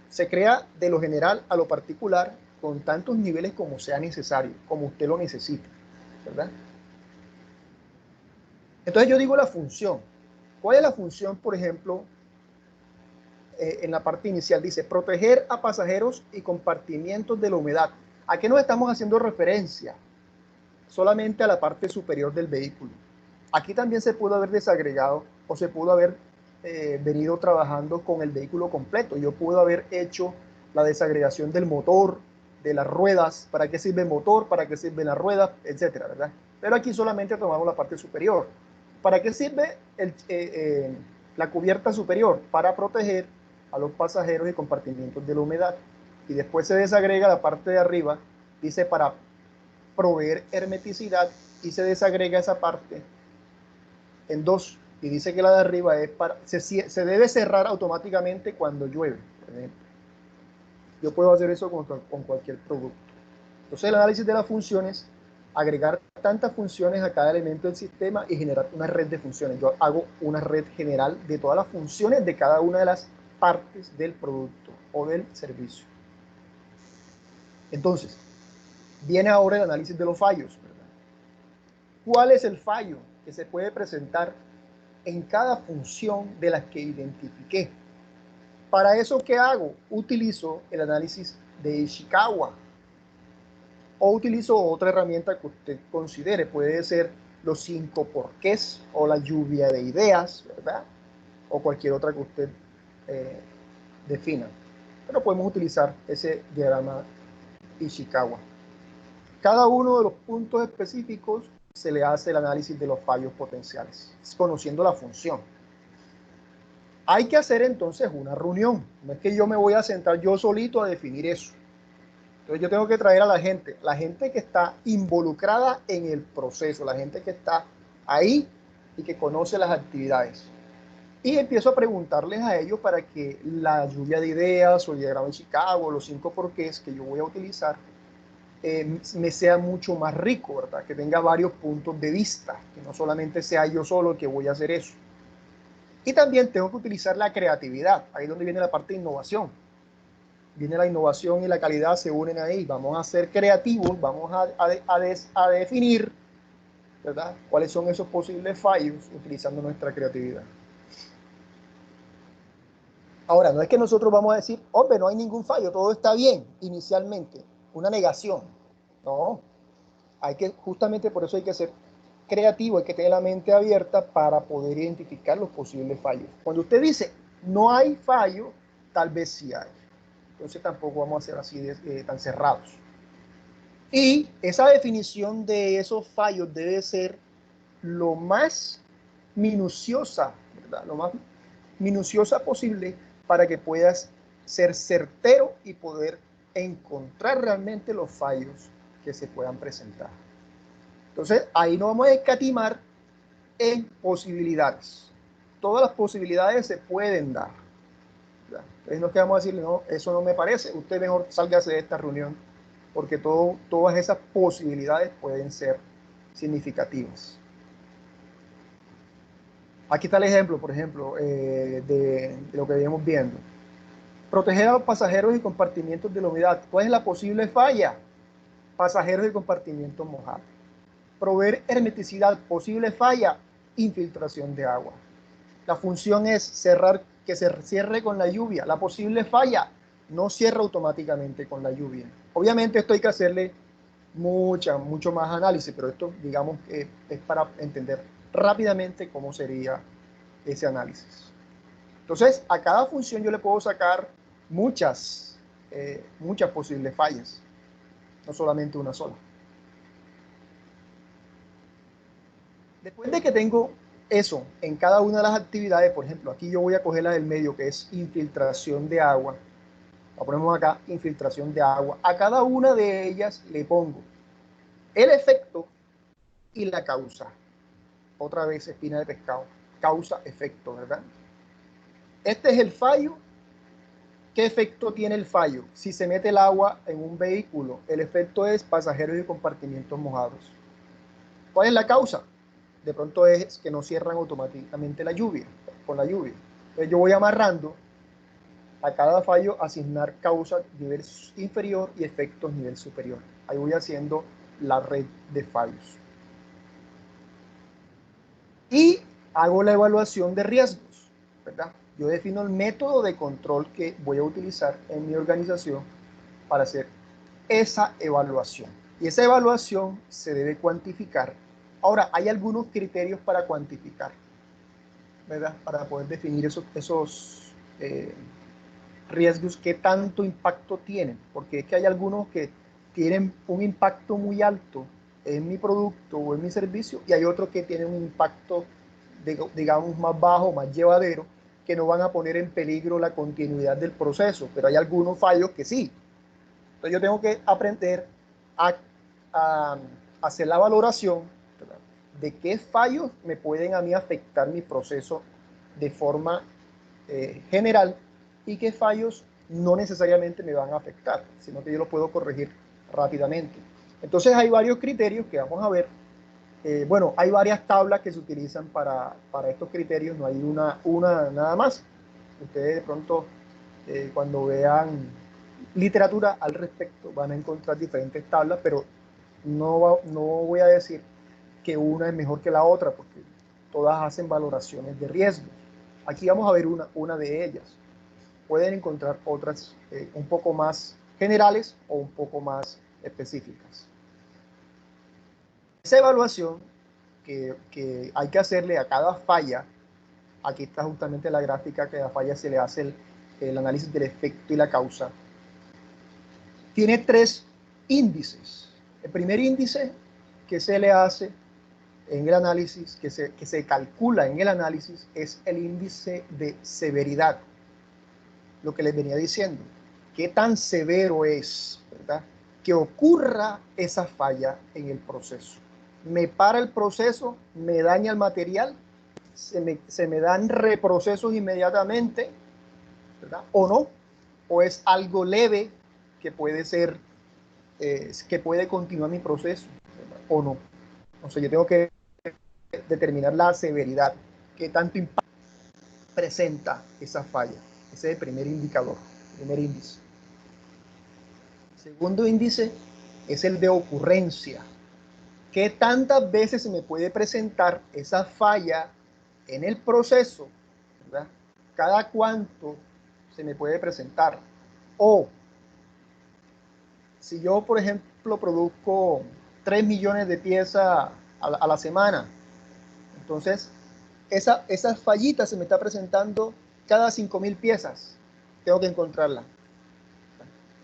Se crea de lo general a lo particular con tantos niveles como sea necesario, como usted lo necesite, ¿verdad? Entonces yo digo la función. ¿Cuál es la función, por ejemplo? En la parte inicial dice proteger a pasajeros y compartimientos de la humedad. ¿A qué nos estamos haciendo referencia? Solamente a la parte superior del vehículo. Aquí también se pudo haber desagregado o se pudo haber venido trabajando con el vehículo completo. Yo puedo haber hecho la desagregación del motor, de las ruedas, para qué sirve el motor, para qué sirven las ruedas, etcétera, ¿verdad? Pero aquí solamente tomamos la parte superior. ¿Para qué sirve la cubierta superior? Para proteger a los pasajeros y compartimientos de la humedad. Y después se desagrega la parte de arriba, dice para proveer hermeticidad, y se desagrega esa parte en dos, y dice que la de arriba es se debe cerrar automáticamente cuando llueve, por ejemplo. Yo puedo hacer eso con cualquier producto. Entonces el análisis de las funciones, agregar tantas funciones a cada elemento del sistema y generar una red de funciones. Yo hago una red general de todas las funciones de cada una de las partes del producto o del servicio. Entonces, viene ahora el análisis de los fallos, ¿verdad? ¿Cuál es el fallo que se puede presentar en cada función de las que identifiqué? Para eso, ¿qué hago? Utilizo el análisis de Ishikawa o utilizo otra herramienta que usted considere. Puede ser los 5 porqués o la lluvia de ideas, ¿verdad? O cualquier otra que usted defina. Pero podemos utilizar ese diagrama Ishikawa. Cada uno de los puntos específicos se le hace el análisis de los fallos potenciales, conociendo la función. Hay que hacer entonces una reunión. No es que yo me voy a sentar yo solito a definir eso. Entonces yo tengo que traer a la gente que está involucrada en el proceso, la gente que está ahí y que conoce las actividades. Y empiezo a preguntarles a ellos para que la lluvia de ideas o el diagrama de Chicago, los 5 porqués que yo voy a utilizar, me sea mucho más rico, ¿verdad? Que tenga varios puntos de vista, que no solamente sea yo solo el que voy a hacer eso. Y también tengo que utilizar la creatividad, ahí es donde viene la parte de innovación. viene la innovación y la calidad, se unen ahí. Vamos a ser creativos, vamos a definir, ¿verdad?, cuáles son esos posibles fallos utilizando nuestra creatividad. Ahora, no es que nosotros vamos a decir, hombre, no hay ningún fallo, todo está bien inicialmente, una negación. No, justamente por eso hay que ser creativo, hay que tener la mente abierta para poder identificar los posibles fallos. Cuando usted dice, no hay fallo, tal vez sí hay. Entonces tampoco vamos a ser así tan cerrados. Y esa definición de esos fallos debe ser lo más minuciosa, ¿verdad?, lo más minuciosa posible para que puedas ser certero y poder encontrar realmente los fallos que se puedan presentar. Entonces, ahí no vamos a escatimar en posibilidades. Todas las posibilidades se pueden dar. Entonces, no es que vamos a decirle, no, eso no me parece, usted mejor sálgase de esta reunión, porque todas esas posibilidades pueden ser significativas. Aquí está el ejemplo, por ejemplo, de lo que veníamos viendo. Proteger a los pasajeros y compartimientos de la humedad. ¿Cuál es la posible falla? Pasajeros y compartimientos mojados. Proveer hermeticidad. Posible falla, infiltración de agua. La función es cerrar, que se cierre con la lluvia. La posible falla, no cierra automáticamente con la lluvia. Obviamente esto hay que hacerle mucho más análisis, pero esto, digamos, es para entender rápidamente cómo sería ese análisis. Entonces, a cada función yo le puedo sacar muchas posibles fallas, no solamente una sola. Después de que tengo eso en cada una de las actividades, por ejemplo, aquí yo voy a coger la del medio, que es infiltración de agua. La ponemos acá, infiltración de agua. A cada una de ellas le pongo el efecto y la causa. Otra vez, espina de pescado. Causa, efecto, ¿verdad? Este es el fallo. ¿Qué efecto tiene el fallo? Si se mete el agua en un vehículo, el efecto es pasajeros y compartimientos mojados. ¿Cuál es la causa? De pronto es que no cierran automáticamente la lluvia, con la lluvia. Entonces yo voy amarrando a cada fallo, asignar causa nivel inferior y efectos nivel superior. Ahí voy haciendo la red de fallos. Y hago la evaluación de riesgos, ¿verdad? Yo defino el método de control que voy a utilizar en mi organización para hacer esa evaluación. Y esa evaluación se debe cuantificar. Ahora, hay algunos criterios para cuantificar, ¿verdad? Para poder definir esos riesgos, qué tanto impacto tienen. Porque es que hay algunos que tienen un impacto muy alto en mi producto o en mi servicio, y hay otros que tienen un impacto, digamos, más bajo, más llevadero, que no van a poner en peligro la continuidad del proceso, pero hay algunos fallos que sí. Entonces yo tengo que aprender a hacer la valoración, ¿verdad?, de qué fallos me pueden a mí afectar mi proceso de forma general y qué fallos no necesariamente me van a afectar, sino que yo los puedo corregir rápidamente. Entonces hay varios criterios que vamos a ver. Bueno, hay varias tablas que se utilizan para estos criterios, no hay una nada más. Ustedes de pronto, cuando vean literatura al respecto, van a encontrar diferentes tablas, pero no voy a decir que una es mejor que la otra, porque todas hacen valoraciones de riesgo. Aquí vamos a ver una de ellas. Pueden encontrar otras un poco más generales o un poco más específicas. Esa evaluación que hay que hacerle a cada falla, aquí está justamente la gráfica, que a la falla se le hace el análisis del efecto y la causa. Tiene 3 índices. El primer índice que se le hace en el análisis, que se calcula en el análisis, es el índice de severidad. Lo que les venía diciendo, qué tan severo es, ¿verdad?, que ocurra esa falla en el proceso. Me para el proceso, me daña el material, se me dan reprocesos inmediatamente, ¿verdad?, o no, o es algo leve que puede ser, que puede continuar mi proceso, ¿verdad?, o no. Entonces yo tengo que determinar la severidad, qué tanto impacto presenta esa falla. Ese es el primer indicador, el primer índice. segundo índice es el de ocurrencia. ¿Qué tantas veces se me puede presentar esa falla en el proceso? ¿Verdad? ¿Cada cuánto se me puede presentar? O si yo, por ejemplo, produzco 3 millones de piezas a la semana, entonces esa fallita se me está presentando cada 5.000 piezas. Tengo que encontrarla.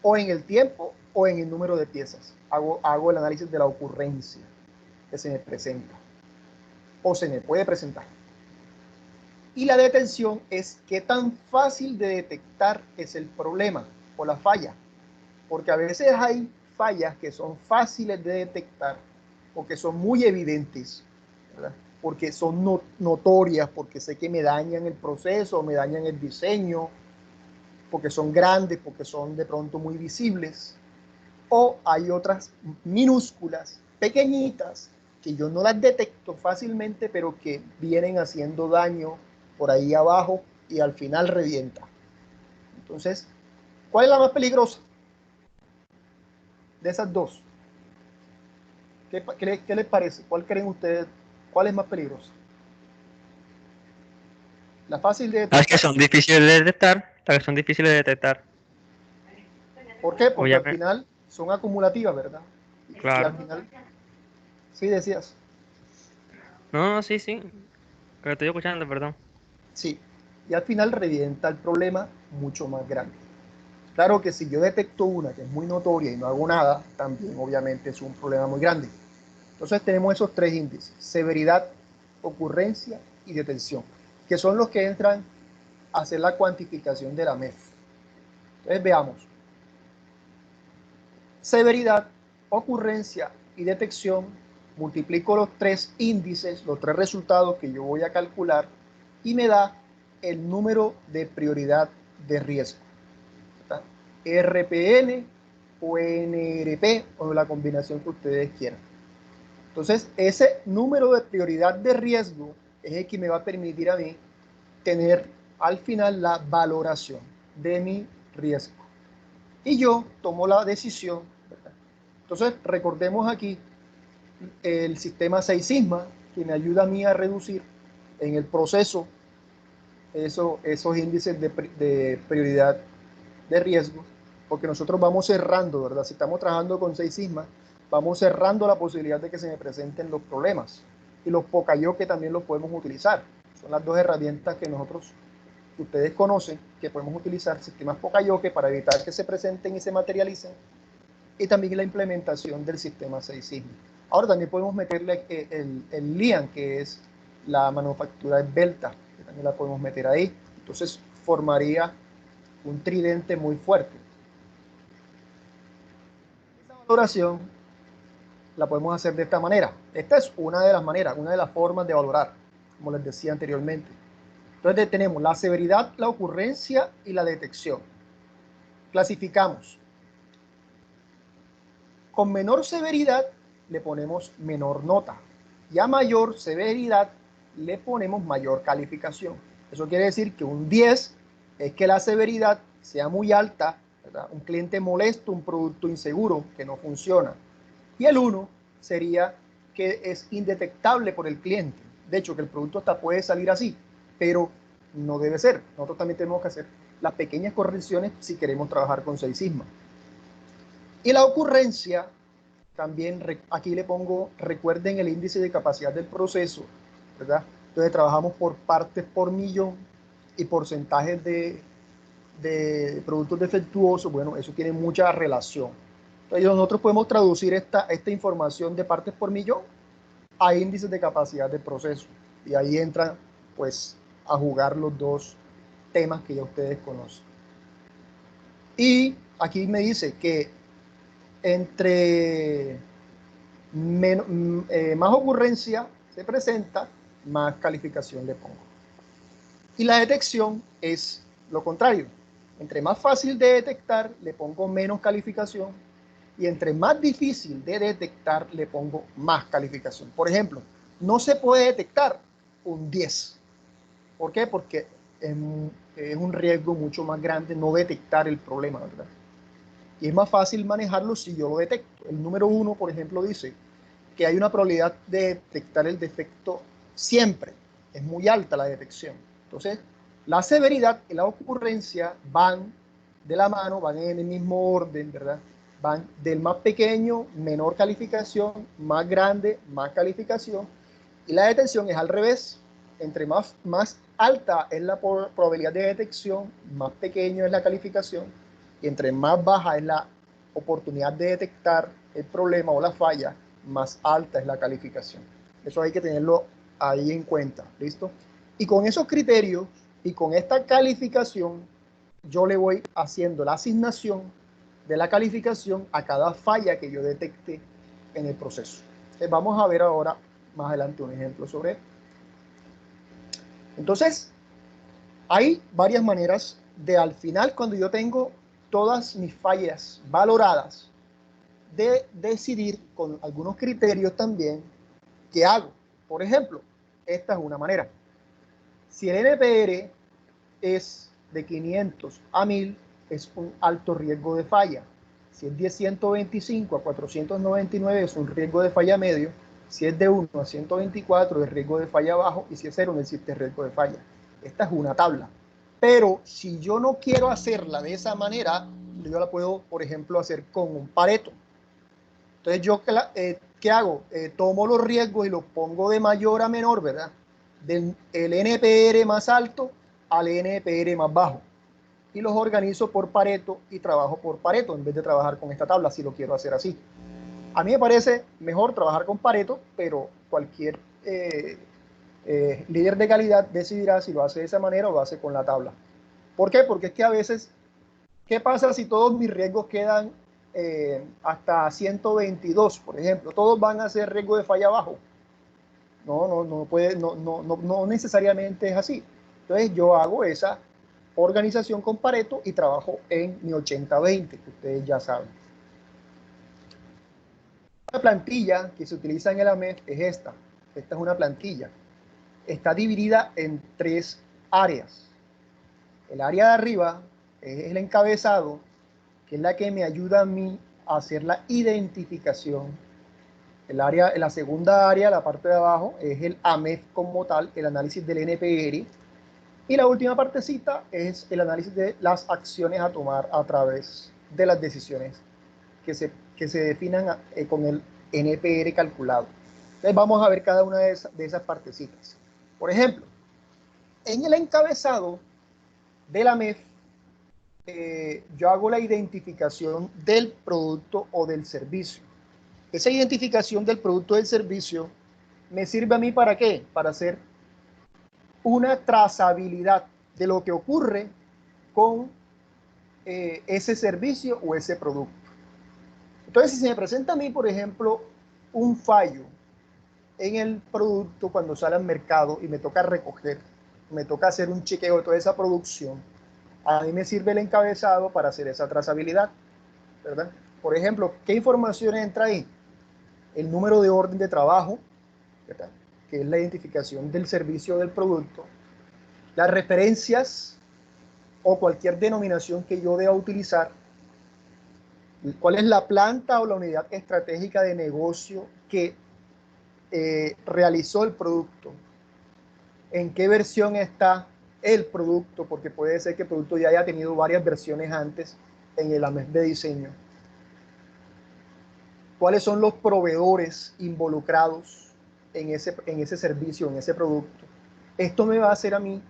O en el tiempo o en el número de piezas. Hago el análisis de la ocurrencia que se me presenta o se me puede presentar. Y la detención es qué tan fácil de detectar es el problema o la falla. Porque a veces hay fallas que son fáciles de detectar o que son muy evidentes, ¿verdad? Porque son notorias, porque sé que me dañan el proceso, me dañan el diseño, porque son grandes, porque son de pronto muy visibles. O hay otras minúsculas, pequeñitas, que yo no las detecto fácilmente, pero que vienen haciendo daño por ahí abajo y al final revienta. Entonces, ¿cuál es la más peligrosa de esas dos? ¿Qué les parece? ¿Cuál creen ustedes? ¿Cuál es más peligrosa? La fácil de Las que detectar. son difíciles de detectar, las que son difíciles de detectar. ¿Por qué? Porque al Obviamente, final son acumulativas, ¿verdad? Y al claro. final, sí decías, No, sí, sí. Lo estoy escuchando, perdón. sí. Y al final revienta el problema mucho más grande. Claro que si yo detecto una que es muy notoria y no hago nada, también obviamente es un problema muy grande. Entonces tenemos esos tres índices: severidad, ocurrencia y detención, que son los que entran a hacer la cuantificación de la MEF. Entonces veamos. Severidad, ocurrencia y detección. Multiplico los tres índices, los tres resultados que yo voy a calcular y me da el número de prioridad de riesgo. ¿Está? RPN o NRP o la combinación que ustedes quieran. Entonces, ese número de prioridad de riesgo es el que me va a permitir a mí tener al final la valoración de mi riesgo. Y yo tomo la decisión, ¿verdad? Entonces, recordemos aquí el sistema 6 sigma, que me ayuda a mí a reducir en el proceso esos índices de prioridad de riesgo, porque nosotros vamos cerrando, ¿verdad? Si estamos trabajando con 6 sigma, vamos cerrando la posibilidad de que se me presenten los problemas. Y los Pocayo que también los podemos utilizar. Son las dos herramientas que ustedes conocen, que podemos utilizar, sistemas Pocayoke para evitar que se presenten y se materialicen, y también la implementación del sistema 6 sigma. Ahora también podemos meterle el LIAN, que es la manufactura esbelta, que también la podemos meter ahí. Entonces formaría un tridente muy fuerte. Esa valoración la podemos hacer de esta manera. Esta es una de las maneras, una de las formas de valorar, como les decía anteriormente. Entonces tenemos la severidad, la ocurrencia y la detección. Clasificamos. Con menor severidad le ponemos menor nota y a mayor severidad le ponemos mayor calificación. Eso quiere decir que un 10 es que la severidad sea muy alta, ¿verdad? Un cliente molesto, un producto inseguro que no funciona. Y el 1 sería que es indetectable por el cliente. De hecho, que el producto hasta puede salir así, pero no debe ser. Nosotros también tenemos que hacer las pequeñas correcciones si queremos trabajar con 6 sigma. Y la ocurrencia, también aquí le pongo, recuerden el índice de capacidad del proceso, ¿verdad? Entonces trabajamos por partes por millón y porcentajes de productos defectuosos. Bueno, eso tiene mucha relación. Entonces nosotros podemos traducir esta información de partes por millón a índices de capacidad del proceso. Y ahí entran, pues, a jugar los dos temas que ya ustedes conocen. Y aquí me dice que entre más ocurrencia se presenta, más calificación le pongo. Y la detección es lo contrario. Entre más fácil de detectar, le pongo menos calificación. Y entre más difícil de detectar, le pongo más calificación. Por ejemplo, no se puede detectar un 10. ¿Por qué? Porque es un riesgo mucho más grande no detectar el problema, ¿verdad? Y es más fácil manejarlo si yo lo detecto. El número 1, por ejemplo, dice que hay una probabilidad de detectar el defecto siempre. Es muy alta la detección. Entonces, la severidad y la ocurrencia van de la mano, van en el mismo orden, ¿verdad? Van del más pequeño, menor calificación, más grande, más calificación. Y la detención es al revés. Entre más alta es la probabilidad de detección, más pequeño es la calificación. Y entre más baja es la oportunidad de detectar el problema o la falla, más alta es la calificación. Eso hay que tenerlo ahí en cuenta, ¿listo? Y con esos criterios y con esta calificación, yo le voy haciendo la asignación de la calificación a cada falla que yo detecte en el proceso. Entonces, vamos a ver ahora más adelante un ejemplo sobre esto. Entonces, hay varias maneras de al final, cuando yo tengo todas mis fallas valoradas, de decidir con algunos criterios también qué hago. Por ejemplo, esta es una manera. Si el NPR es de 500 a 1000, es un alto riesgo de falla. Si es de 125 a 499, es un riesgo de falla medio. Si es de 1 a 124, es riesgo de falla bajo. Y si es 0, no existe riesgo de falla. Esta es una tabla. Pero si yo no quiero hacerla de esa manera, yo la puedo, por ejemplo, hacer con un Pareto. Entonces, yo, ¿qué hago? Tomo los riesgos y los pongo de mayor a menor, ¿verdad? Del el NPR más alto al NPR más bajo. Y los organizo por Pareto y trabajo por Pareto en vez de trabajar con esta tabla, si lo quiero hacer así. A mí me parece mejor trabajar con Pareto, pero cualquier líder de calidad decidirá si lo hace de esa manera o lo hace con la tabla. ¿Por qué? Porque es que a veces, ¿qué pasa si todos mis riesgos quedan hasta 122, por ejemplo? Todos van a ser riesgo de falla bajo. No necesariamente es así. Entonces yo hago esa organización con Pareto y trabajo en mi 80-20, que ustedes ya saben. La plantilla que se utiliza en el AMEF es esta. Esta es una plantilla. Está dividida en 3 áreas. El área de arriba es el encabezado, que es la que me ayuda a mí a hacer la identificación. La segunda área, la parte de abajo, es el AMEF como tal, el análisis del NPR. Y la última partecita es el análisis de las acciones a tomar a través de las decisiones que se definan con el NPR calculado. Entonces vamos a ver cada una de esas partecitas. Por ejemplo, en el encabezado de la MEF, yo hago la identificación del producto o del servicio. Esa identificación del producto o del servicio me sirve a mí ¿para qué? Para hacer una trazabilidad de lo que ocurre con ese servicio o ese producto. Entonces, si se me presenta a mí, por ejemplo, un fallo en el producto cuando sale al mercado y me toca recoger, me toca hacer un chequeo de toda esa producción, a mí me sirve el encabezado para hacer esa trazabilidad, ¿verdad? Por ejemplo, ¿qué información entra ahí? El número de orden de trabajo, ¿verdad? Que es la identificación del servicio o del producto, las referencias o cualquier denominación que yo deba utilizar, cuál es la planta o la unidad estratégica de negocio que realizó el producto, en qué versión está el producto, porque puede ser que el producto ya haya tenido varias versiones antes en el AMEF de diseño, cuáles son los proveedores involucrados en ese servicio, en ese producto. Esto me va a hacer a mí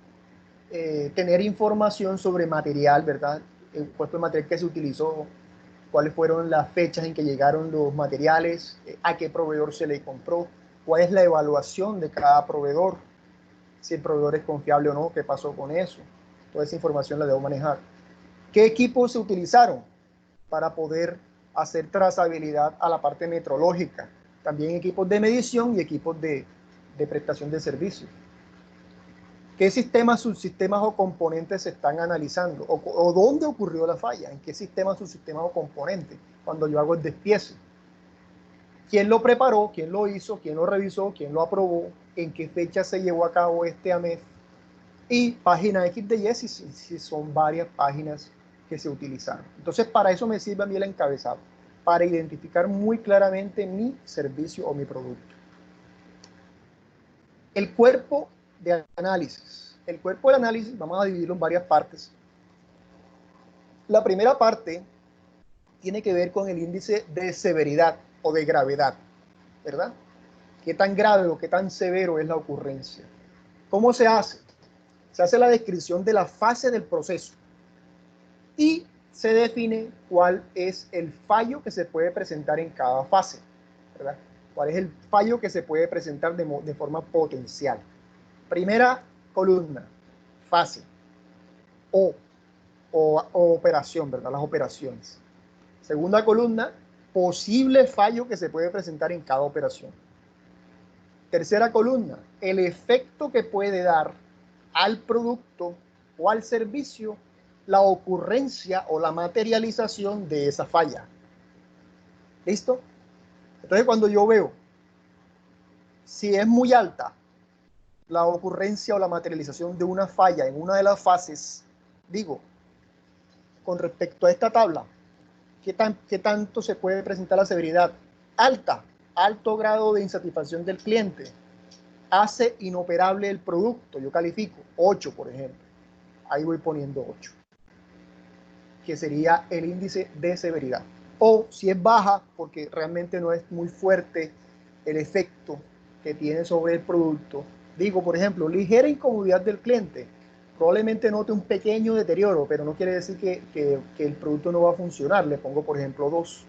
tener información sobre material, ¿verdad? El puesto de material que se utilizó, cuáles fueron las fechas en que llegaron los materiales, a qué proveedor se le compró, cuál es la evaluación de cada proveedor, si el proveedor es confiable o no, qué pasó con eso. Toda esa información la debo manejar. ¿Qué equipos se utilizaron para poder hacer trazabilidad a la parte metrológica? También equipos de medición y equipos de prestación de servicios. ¿Qué sistemas, subsistemas o componentes se están analizando? ¿O dónde ocurrió la falla? ¿En qué sistemas, subsistemas o componentes? Cuando yo hago el despiece. ¿Quién lo preparó? ¿Quién lo hizo? ¿Quién lo revisó? ¿Quién lo aprobó? ¿En qué fecha se llevó a cabo este AMEF? Y página X de Y, si son varias páginas que se utilizaron. Entonces, para eso me sirve a mí el encabezado, para identificar muy claramente mi servicio o mi producto. El cuerpo de análisis. El cuerpo de análisis vamos a dividirlo en varias partes. La primera parte tiene que ver con el índice de severidad o de gravedad, ¿verdad? ¿Qué tan grave o qué tan severo es la ocurrencia? ¿Cómo se hace? Se hace la descripción de la fase del proceso y se define cuál es el fallo que se puede presentar en cada fase, ¿verdad? ¿Cuál es el fallo que se puede presentar de forma potencial? Primera columna, fase o operación, ¿verdad? Las operaciones. Segunda columna, posible fallo que se puede presentar en cada operación. Tercera columna, el efecto que puede dar al producto o al servicio la ocurrencia o la materialización de esa falla. ¿Listo? Entonces, cuando yo veo si es muy alta la ocurrencia o la materialización de una falla en una de las fases, digo, con respecto a esta tabla, ¿qué tanto se puede presentar la severidad? Alta, alto grado de insatisfacción del cliente, hace inoperable el producto, yo califico 8, por ejemplo, ahí voy poniendo 8, que sería el índice de severidad. O si es baja, porque realmente no es muy fuerte el efecto que tiene sobre el producto, digo, por ejemplo, ligera incomodidad del cliente, probablemente note un pequeño deterioro, pero no quiere decir que el producto no va a funcionar, le pongo por ejemplo 2.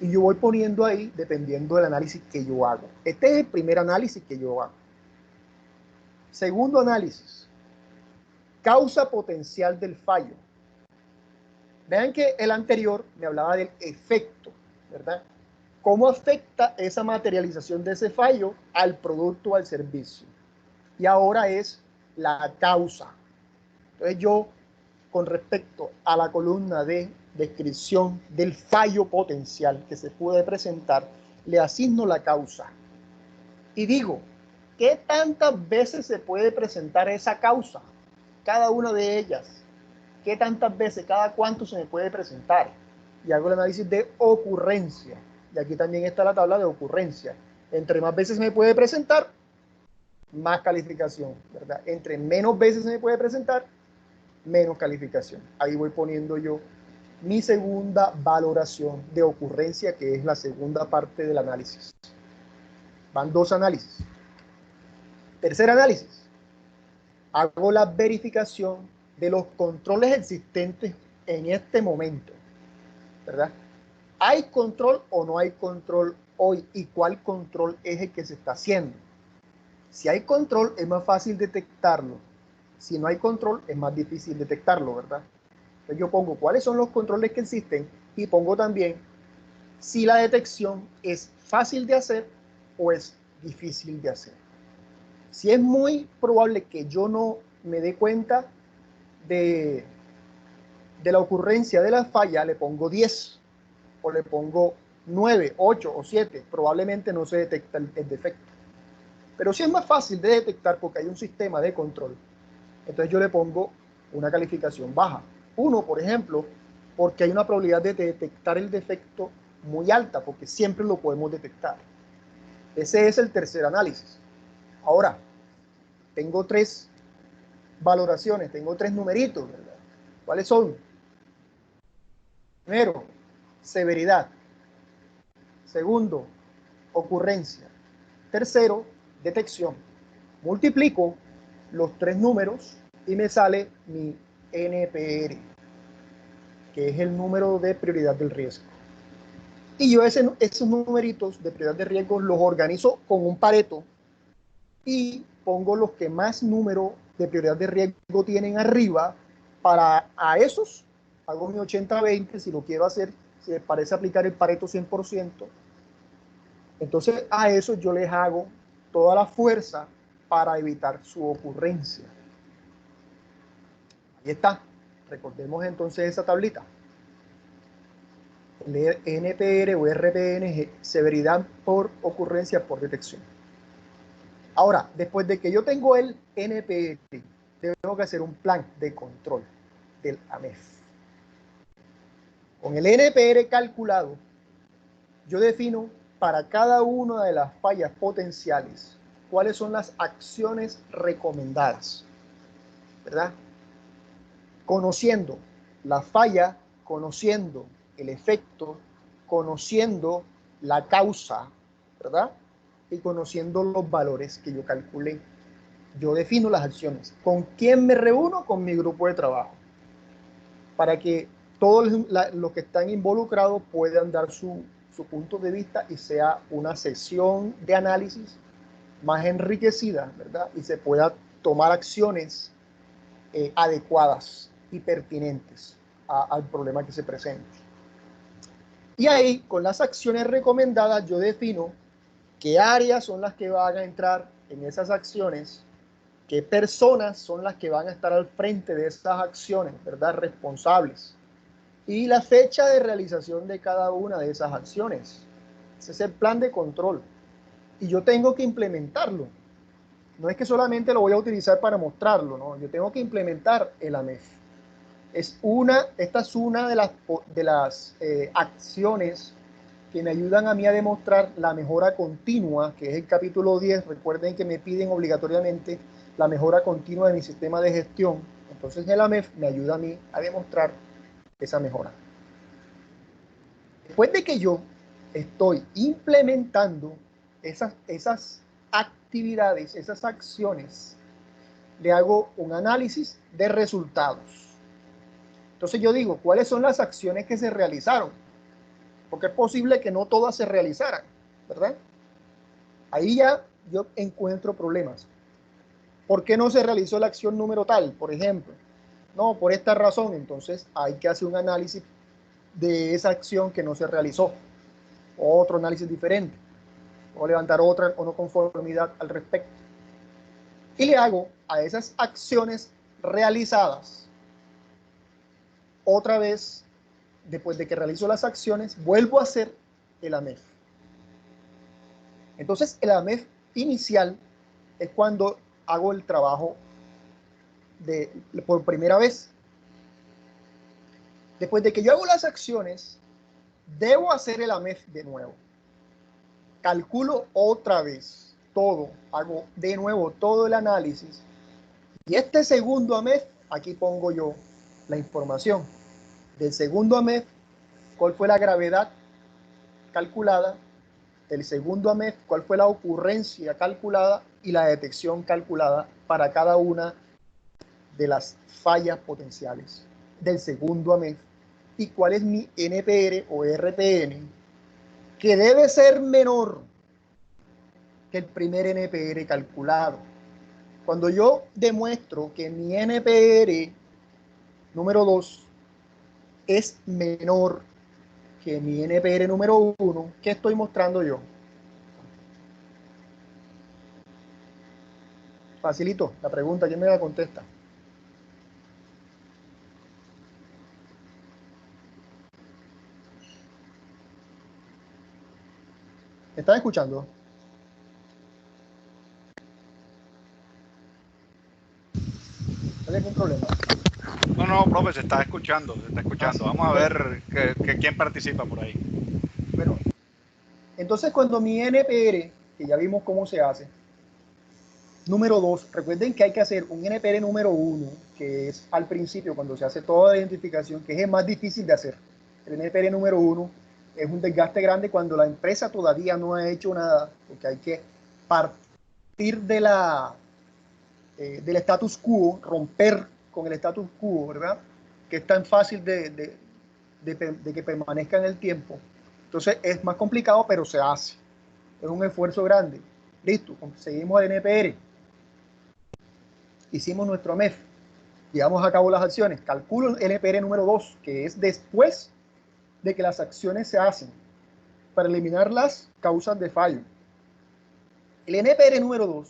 Y yo voy poniendo ahí dependiendo del análisis que yo hago. Este es el primer análisis que yo hago. Segundo análisis, causa potencial del fallo. Vean que el anterior me hablaba del efecto, ¿verdad? ¿Cómo afecta esa materialización de ese fallo al producto o al servicio? Y ahora es la causa. Entonces yo, con respecto a la columna de descripción del fallo potencial que se puede presentar, le asigno la causa. Y digo, ¿qué tantas veces se puede presentar esa causa? Cada una de ellas. ¿Qué tantas veces? ¿Cada cuánto se me puede presentar? Y hago el análisis de ocurrencia. Y aquí también está la tabla de ocurrencia. Entre más veces se me puede presentar, más calificación, ¿verdad? Entre menos veces se me puede presentar, menos calificación. Ahí voy poniendo yo mi segunda valoración de ocurrencia, que es la segunda parte del análisis. Van 2 análisis. Tercer análisis. Hago la verificación de los controles existentes en este momento, ¿verdad? ¿Hay control o no hay control hoy? ¿Y cuál control es el que se está haciendo? Si hay control, es más fácil detectarlo. Si no hay control, es más difícil detectarlo, ¿verdad? Entonces yo pongo cuáles son los controles que existen y pongo también si la detección es fácil de hacer o es difícil de hacer. Si es muy probable que yo no me dé cuenta de la ocurrencia de la falla, le pongo 10 o le pongo 9, 8 o 7. Probablemente no se detecta el defecto. Pero si es más fácil de detectar porque hay un sistema de control, entonces yo le pongo una calificación baja. 1, por ejemplo, porque hay una probabilidad de detectar el defecto muy alta, porque siempre lo podemos detectar. Ese es el tercer análisis. Ahora, tengo 3 valoraciones, tengo 3 numeritos, ¿verdad? ¿Cuáles son? Primero, severidad. Segundo, ocurrencia. Tercero, detección. Multiplico los 3 números y me sale mi NPR, que es el número de prioridad del riesgo. Y yo esos numeritos de prioridad de riesgo los organizo con un Pareto y pongo los que más número de prioridad de riesgo tienen arriba. A esos hago mi 80-20 si lo quiero hacer, si les parece aplicar el Pareto 100%. Entonces a eso yo les hago toda la fuerza para evitar su ocurrencia. Ahí está. Recordemos entonces esa tablita. El NPR o RPN, severidad por ocurrencia por detección. Ahora, después de que yo tengo el NPR, tengo que hacer un plan de control del AMEF. Con el NPR calculado, yo defino para cada una de las fallas potenciales cuáles son las acciones recomendadas, ¿verdad? Conociendo la falla, conociendo el efecto, conociendo la causa, ¿verdad? Y conociendo los valores que yo calculé. Yo defino las acciones. ¿Con quién me reúno? Con mi grupo de trabajo. Para que todos los que están involucrados puedan dar su punto de vista y sea una sesión de análisis más enriquecida, ¿verdad? Y se pueda tomar acciones adecuadas y pertinentes al problema que se presente. Y ahí, con las acciones recomendadas, yo defino qué áreas son las que van a entrar en esas acciones, qué personas son las que van a estar al frente de estas acciones, ¿verdad? Responsables. Y la fecha de realización de cada una de esas acciones. Ese es el plan de control. Y yo tengo que implementarlo. No es que solamente lo voy a utilizar para mostrarlo, ¿no? Yo tengo que implementar el AMEF. Esta es una de las acciones que me ayudan a mí a demostrar la mejora continua, que es el capítulo 10. Recuerden que me piden obligatoriamente la mejora continua de mi sistema de gestión. Entonces el AMEF me ayuda a mí a demostrar esa mejora. Después de que yo estoy implementando esas actividades, esas acciones, le hago un análisis de resultados. Entonces yo digo, ¿cuáles son las acciones que se realizaron? Porque es posible que no todas se realizaran, ¿verdad? Ahí ya yo encuentro problemas. ¿Por qué no se realizó la acción número tal, por ejemplo? No, por esta razón. Entonces hay que hacer un análisis de esa acción que no se realizó. Otro análisis diferente. O levantar otra o no conformidad al respecto. Y le hago a esas acciones realizadas, otra vez, después de que realizo las acciones, vuelvo a hacer el AMEF. Entonces, el AMEF inicial es cuando hago el trabajo por primera vez. Después de que yo hago las acciones, debo hacer el AMEF de nuevo. Calculo otra vez todo, hago de nuevo todo el análisis. Y este segundo AMEF, aquí pongo yo la información del segundo AMEF, cuál fue la gravedad calculada, del segundo AMEF, cuál fue la ocurrencia calculada y la detección calculada para cada una de las fallas potenciales del segundo AMEF y cuál es mi NPR o RPN, que debe ser menor que el primer NPR calculado. Cuando yo demuestro que mi NPR número 2 es menor que mi NPR número 1, ¿qué estoy mostrando yo? Facilito la pregunta, ¿quién me la contesta? ¿Me están escuchando? ¿Hay algún problema? No, profe, se está escuchando, se está escuchando. Sí. Vamos a ver quién participa por ahí. Bueno, entonces cuando mi NPR, que ya vimos cómo se hace, número 2, recuerden que hay que hacer un NPR número 1, que es al principio cuando se hace toda la identificación, que es el más difícil de hacer. El NPR número 1 es un desgaste grande cuando la empresa todavía no ha hecho nada, porque hay que partir del status quo, romper con el status quo, ¿verdad? Que es tan fácil de que permanezca en el tiempo. Entonces es más complicado, pero se hace. Es un esfuerzo grande. Listo, seguimos el NPR. Hicimos nuestro AMEF. Llevamos a cabo las acciones. Calculo el NPR número 2, que es después de que las acciones se hacen, para eliminar las causas de fallo. El NPR número 2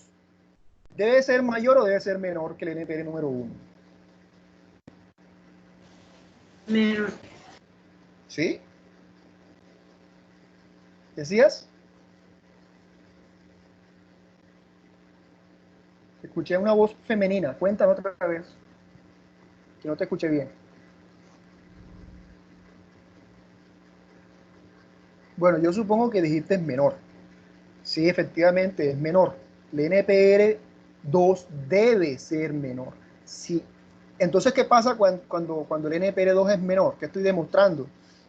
debe ser mayor o debe ser menor que el NPR número 1. Menor. ¿Sí? ¿Decías? Escuché una voz femenina. Cuéntame otra vez. Que no te escuché bien. Bueno, yo supongo que dijiste es menor. Sí, efectivamente es menor. El NPR2 debe ser menor. Sí. Entonces, ¿qué pasa cuando el NPR2 es menor? ¿Qué estoy demostrando?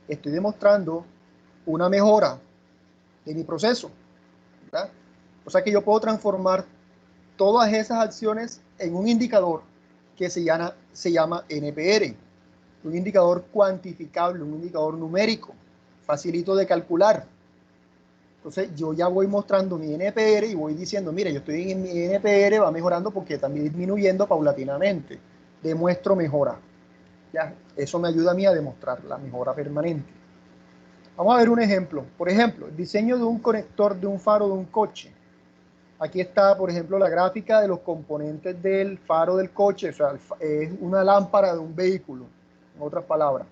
Estoy demostrando una mejora de mi proceso, ¿verdad? O sea que yo puedo transformar todas esas acciones en un indicador que se llama NPR, un indicador cuantificable, un indicador numérico, facilito de calcular. Entonces yo ya voy mostrando mi NPR y voy diciendo, mire, yo estoy en mi NPR, va mejorando porque también disminuyendo paulatinamente. Demuestro mejora. ¿Ya? Eso me ayuda a mí a demostrar la mejora permanente. Vamos a ver un ejemplo. Por ejemplo, el diseño de un conector de un faro de un coche. Aquí está, por ejemplo, la gráfica de los componentes del faro del coche. O sea, es una lámpara de un vehículo, en otras palabras.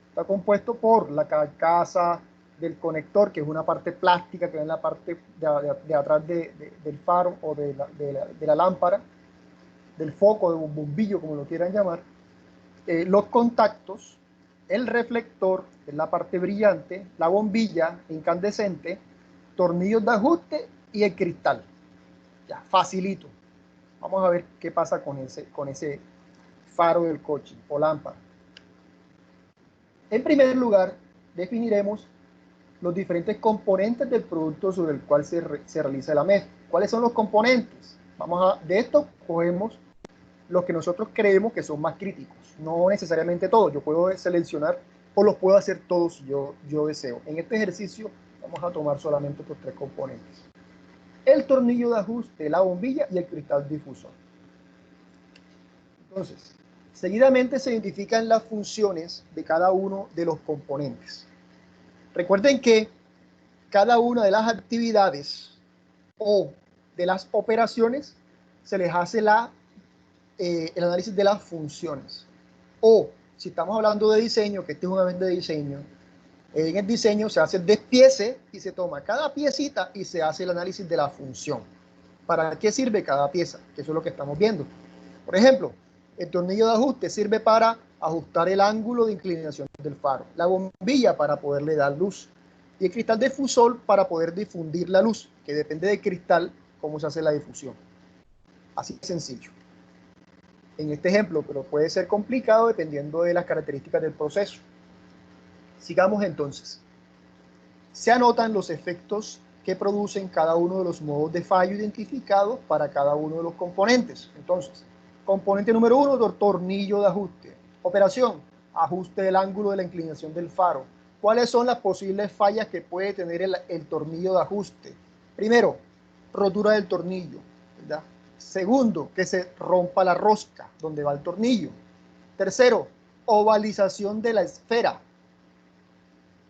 Está compuesto por la carcasa del conector, que es una parte plástica que es en la parte de atrás del faro o de la lámpara, del foco, de un bombillo, como lo quieran llamar. Los contactos, el reflector, que es la parte brillante, la bombilla incandescente, tornillos de ajuste y el cristal. Ya, facilito. Vamos a ver qué pasa con ese faro del coche o lámpara. En primer lugar, definiremos los diferentes componentes del producto sobre el cual se realiza la mezcla. ¿Cuáles son los componentes? De esto cogemos los que nosotros creemos que son más críticos. No necesariamente todos. Yo puedo seleccionar o los puedo hacer todos si yo deseo. En este ejercicio vamos a tomar solamente estos tres componentes: el tornillo de ajuste, la bombilla y el cristal difusor. Entonces, seguidamente se identifican las funciones de cada uno de los componentes. Recuerden que cada una de las actividades o de las operaciones se les hace el análisis de las funciones. O si estamos hablando de diseño, que este es un evento de diseño, en el diseño se hace el despiece y se toma cada piecita y se hace el análisis de la función. ¿Para qué sirve cada pieza? Que eso es lo que estamos viendo. Por ejemplo, el tornillo de ajuste sirve para ajustar el ángulo de inclinación del faro, la bombilla para poderle dar luz y el cristal difusor para poder difundir la luz, que depende del cristal cómo se hace la difusión. Así de sencillo. En este ejemplo, pero puede ser complicado dependiendo de las características del proceso. Sigamos entonces. Se anotan los efectos que producen cada uno de los modos de fallo identificados para cada uno de los componentes. Entonces, componente número 1, tornillo de ajuste. Operación, ajuste del ángulo de la inclinación del faro. ¿Cuáles son las posibles fallas que puede tener el tornillo de ajuste? Primero, rotura del tornillo, ¿verdad? Segundo, que se rompa la rosca donde va el tornillo. Tercero, ovalización de la esfera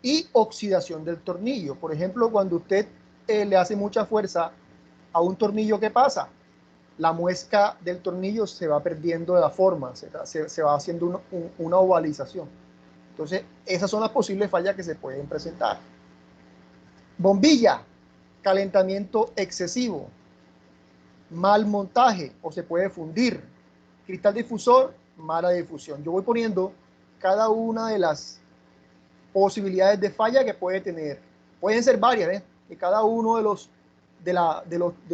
y oxidación del tornillo. Por ejemplo, cuando usted le hace mucha fuerza a un tornillo, ¿qué pasa? La muesca del tornillo se va perdiendo de la forma, se va haciendo una ovalización. Entonces, esas son las posibles fallas que se pueden presentar. Bombilla, calentamiento excesivo, mal montaje o se puede fundir. Cristal difusor, mala difusión. Yo voy poniendo cada una de las posibilidades de falla que puede tener. Pueden ser varias, que cada uno de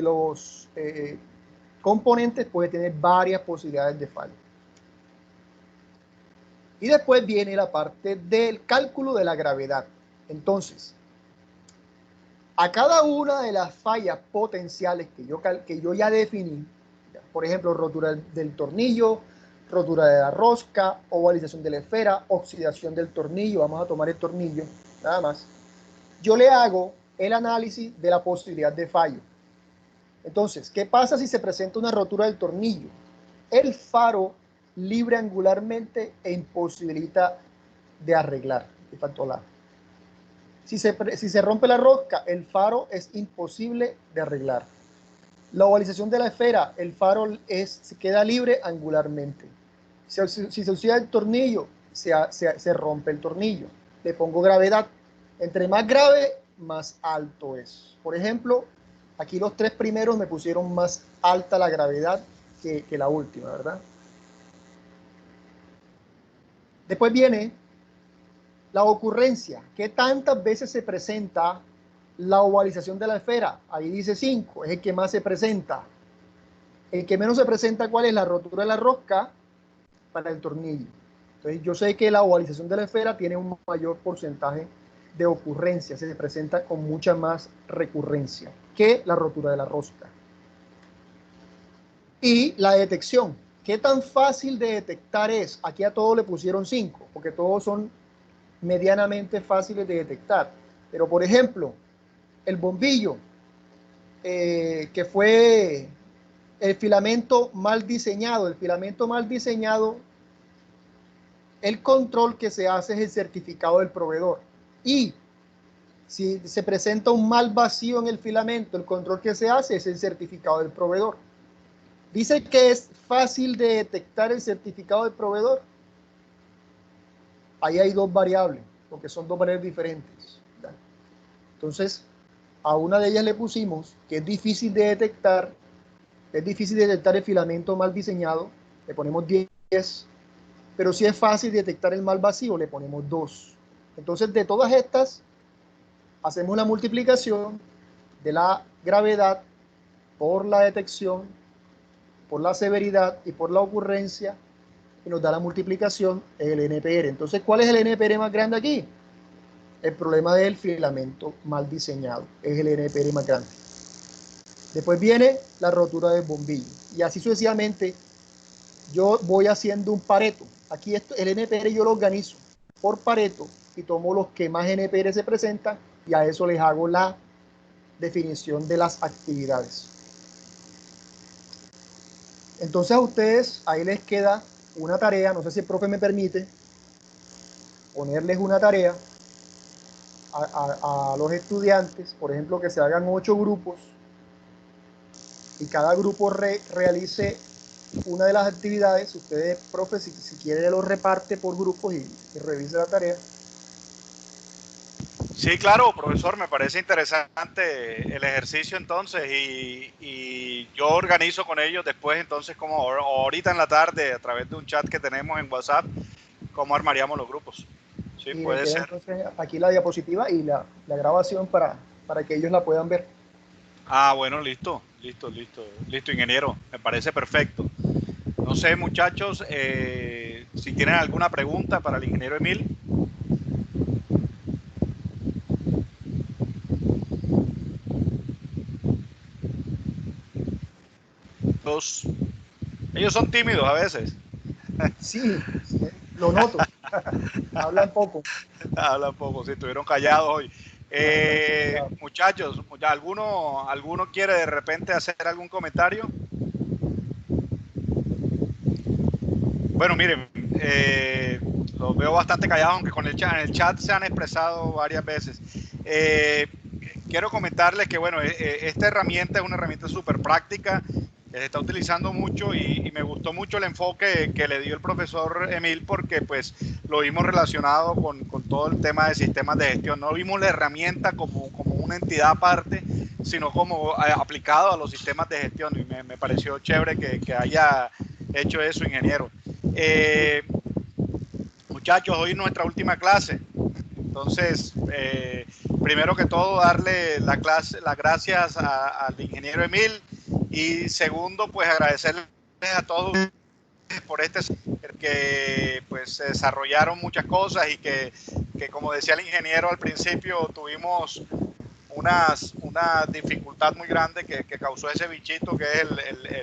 los componentes puede tener varias posibilidades de falla. Y después viene la parte del cálculo de la gravedad. Entonces, a cada una de las fallas potenciales que yo ya definí, por ejemplo, rotura del tornillo, rotura de la rosca, ovalización de la esfera, oxidación del tornillo, vamos a tomar el tornillo, nada más, yo le hago el análisis de la posibilidad de fallo. Entonces, ¿qué pasa si se presenta una rotura del tornillo? El faro libre angularmente e imposibilita de arreglar. Si se rompe la rosca, el faro es imposible de arreglar. La ovalización de la esfera, el faro se queda libre angularmente. Si se oxida el tornillo, se rompe el tornillo. Le pongo gravedad. Entre más grave, más alto es. Por ejemplo, aquí los tres primeros me pusieron más alta la gravedad que la última, ¿verdad? Después viene La ocurrencia, ¿qué tantas veces se presenta la ovalización de la esfera? Ahí dice 5, es el que más se presenta. El que menos se presenta, ¿cuál es? La rotura de la rosca para el tornillo. Entonces yo sé que la ovalización de la esfera tiene un mayor porcentaje de ocurrencia, se presenta con mucha más recurrencia que la rotura de la rosca. Y la detección, ¿qué tan fácil de detectar es? Aquí a todos le pusieron 5, porque todos son medianamente fáciles de detectar. Pero por ejemplo, el bombillo, que fue el filamento mal diseñado. El filamento mal diseñado, el control que se hace es el certificado del proveedor. Y si se presenta un mal vacío en el filamento, el control que se hace es el certificado del proveedor. Dice que es fácil de detectar el certificado del proveedor. Ahí hay dos variables, porque son dos variables diferentes. Entonces, a una de ellas le pusimos que es difícil de detectar el filamento mal diseñado, le ponemos 10, pero si es fácil detectar el mal vacío, le ponemos 2. Entonces, de todas estas, hacemos la multiplicación de la gravedad por la detección, por la severidad y por la ocurrencia, y nos da la multiplicación el NPR. Entonces, ¿cuál es el NPR más grande aquí? El problema del filamento mal diseñado es el NPR más grande. Después viene la rotura del bombillo. Y así sucesivamente, yo voy haciendo un Pareto. Aquí el NPR yo lo organizo por Pareto y tomo los que más NPR se presentan y a eso les hago la definición de las actividades. Entonces a ustedes ahí les queda una tarea, no sé si el profe me permite ponerles una tarea a los estudiantes, por ejemplo, que se hagan 8 grupos y cada grupo realice una de las actividades. Ustedes, profe, si quiere, lo reparte por grupos y revise la tarea. Sí, claro, profesor, me parece interesante el ejercicio entonces y yo organizo con ellos después entonces como ahorita en la tarde a través de un chat que tenemos en WhatsApp, cómo armaríamos los grupos. Sí, Y puede ser. entonces aquí la diapositiva y la grabación para que ellos la puedan ver. Ah, bueno, listo, ingeniero, me parece perfecto. No sé, muchachos, si tienen alguna pregunta para el ingeniero Emil. Ellos son tímidos a veces. Sí, lo noto. Hablan poco. Hablan poco, sí, estuvieron callados hoy. Muchachos, ¿alguno quiere de repente hacer algún comentario? Bueno, miren, los veo bastante callados, aunque con en el chat se han expresado varias veces. Quiero comentarles que, bueno, esta herramienta es una herramienta súper práctica, que se está utilizando mucho y me gustó mucho el enfoque que le dio el profesor Emil, porque pues lo vimos relacionado con todo el tema de sistemas de gestión. No vimos la herramienta como una entidad aparte, sino como aplicado a los sistemas de gestión, y me pareció chévere que haya hecho eso, ingeniero. Muchachos, hoy es nuestra última clase, entonces primero que todo darle las gracias al ingeniero Emil, y segundo pues agradecerles a todos por que pues se desarrollaron muchas cosas y que como decía el ingeniero al principio, tuvimos una dificultad muy grande que causó ese bichito que es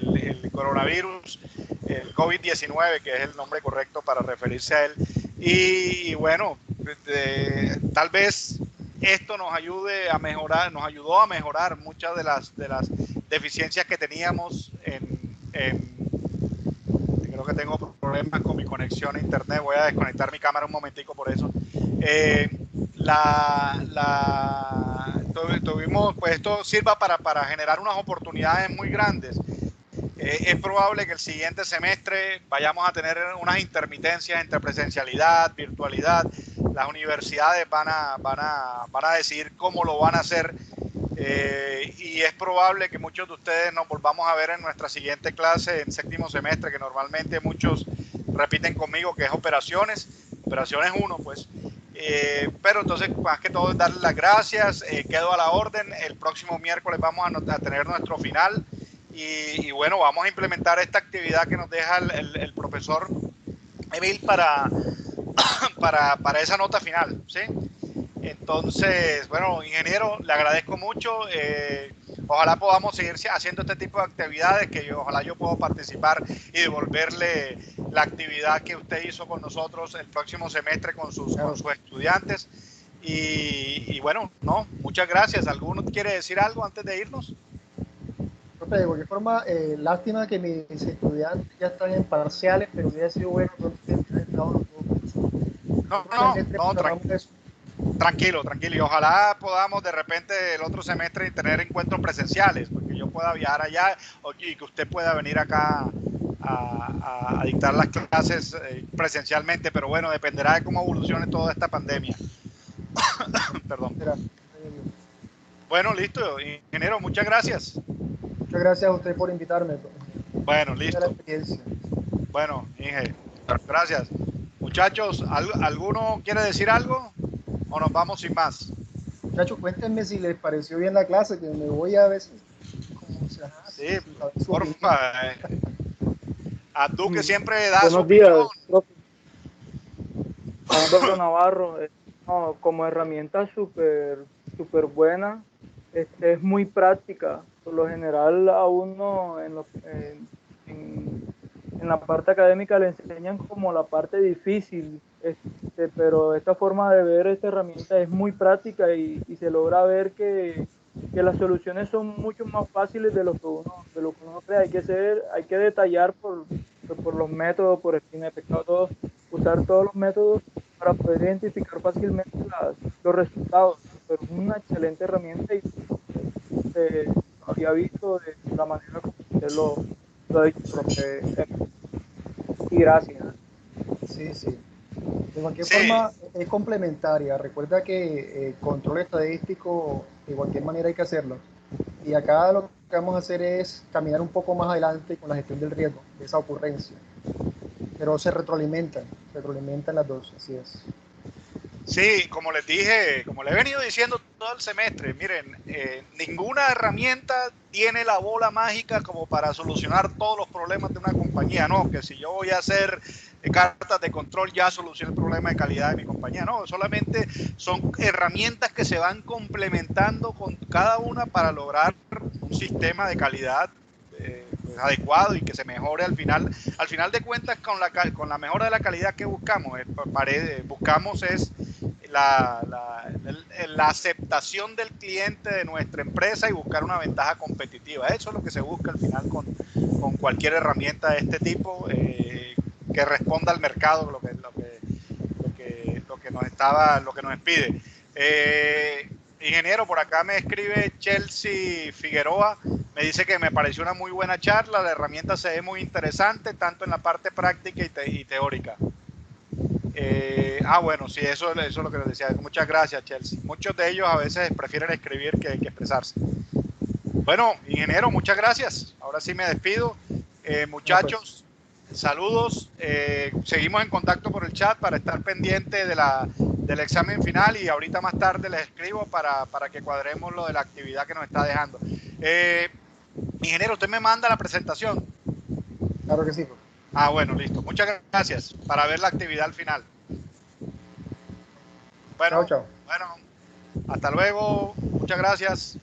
el coronavirus, el COVID-19, que es el nombre correcto para referirse a él. Y bueno, tal vez esto nos ayudó a mejorar muchas de las deficiencias que teníamos creo que tengo problemas con mi conexión a internet, voy a desconectar mi cámara un momentico por eso. Tuvimos, pues esto sirva para generar unas oportunidades muy grandes. Es probable que el siguiente semestre vayamos a tener unas intermitencias entre presencialidad, virtualidad. Las universidades van a decidir cómo lo van a hacer, y es probable que muchos de ustedes nos volvamos a ver en nuestra siguiente clase en séptimo semestre, que normalmente muchos repiten conmigo, que es operaciones 1, pues. Pero entonces, más que todo, darle las gracias. Quedo a la orden. El próximo miércoles vamos a tener nuestro final. Y bueno, vamos a implementar esta actividad que nos deja el profesor Emil para esa nota final, ¿sí? Entonces, bueno, ingeniero, le agradezco mucho. Ojalá podamos seguir haciendo este tipo de actividades, ojalá yo pueda participar y devolverle la actividad que usted hizo con nosotros el próximo semestre con sus estudiantes. Y bueno, no, muchas gracias. ¿Alguno quiere decir algo antes de irnos? Profe, de cualquier forma, lástima que mis estudiantes ya están en parciales, pero hubiera sido bueno que hubieran estado los dos. Tranquilo. Y ojalá podamos de repente el otro semestre tener encuentros presenciales, porque yo pueda viajar allá y que usted pueda venir acá a dictar las clases presencialmente, pero bueno, dependerá de cómo evolucione toda esta pandemia. Perdón. Bueno, listo, ingeniero, muchas gracias. Muchas gracias a usted por invitarme. Bueno, listo. Bueno, Inge, gracias. Muchachos, ¿alguno quiere decir algo o nos vamos sin más? Muchachos, cuéntenme si les pareció bien la clase, que me voy a ver si... Sí, porfa. Abdú, que siempre da Buenos su días, opinión. profe. Alberto Navarro, no, como herramienta súper buena, es muy práctica. Por lo general a uno en la parte académica le enseñan como la parte difícil, pero esta forma de ver esta herramienta es muy práctica y se logra ver que las soluciones son mucho más fáciles de lo que uno cree. Hay que detallar por los métodos, por el fin de pecado, usar todos los métodos para poder identificar fácilmente los resultados. Pero es una excelente herramienta y lo había visto de la manera como usted lo ha dicho, profe. Y gracias. Sí. De cualquier forma, es complementaria. Recuerda que control estadístico, de cualquier manera hay que hacerlo. Y acá lo que vamos a hacer es caminar un poco más adelante con la gestión del riesgo, de esa ocurrencia. Pero se retroalimentan las dos, así es. Sí, como les dije, como le he venido diciendo todo el semestre, miren, ninguna herramienta tiene la bola mágica como para solucionar todos los problemas de una compañía, no, que si yo voy a hacer cartas de control ya soluciono el problema de calidad de mi compañía, no, solamente son herramientas que se van complementando con cada una para lograr un sistema de calidad pues adecuado y que se mejore al final de cuentas con la mejora de la calidad que buscamos. Buscamos es la aceptación del cliente de nuestra empresa y buscar una ventaja competitiva. Eso es lo que se busca al final con cualquier herramienta de este tipo que responda al mercado lo que nos pide. Ingeniero, por acá me escribe Chelsea Figueroa, me dice que me pareció una muy buena charla, la herramienta se ve muy interesante, tanto en la parte práctica y teórica. Bueno, sí, eso es lo que les decía. Muchas gracias, Chelsea. Muchos de ellos a veces prefieren escribir que expresarse. Bueno, ingeniero, muchas gracias. Ahora sí me despido. Muchachos, saludos. Seguimos en contacto por el chat para estar pendiente del examen final y ahorita más tarde les escribo para que cuadremos lo de la actividad que nos está dejando. Ingeniero, usted me manda la presentación. Claro que sí. Bueno, listo. Muchas gracias para ver la actividad al final. Bueno, chao. Bueno, hasta luego. Muchas gracias.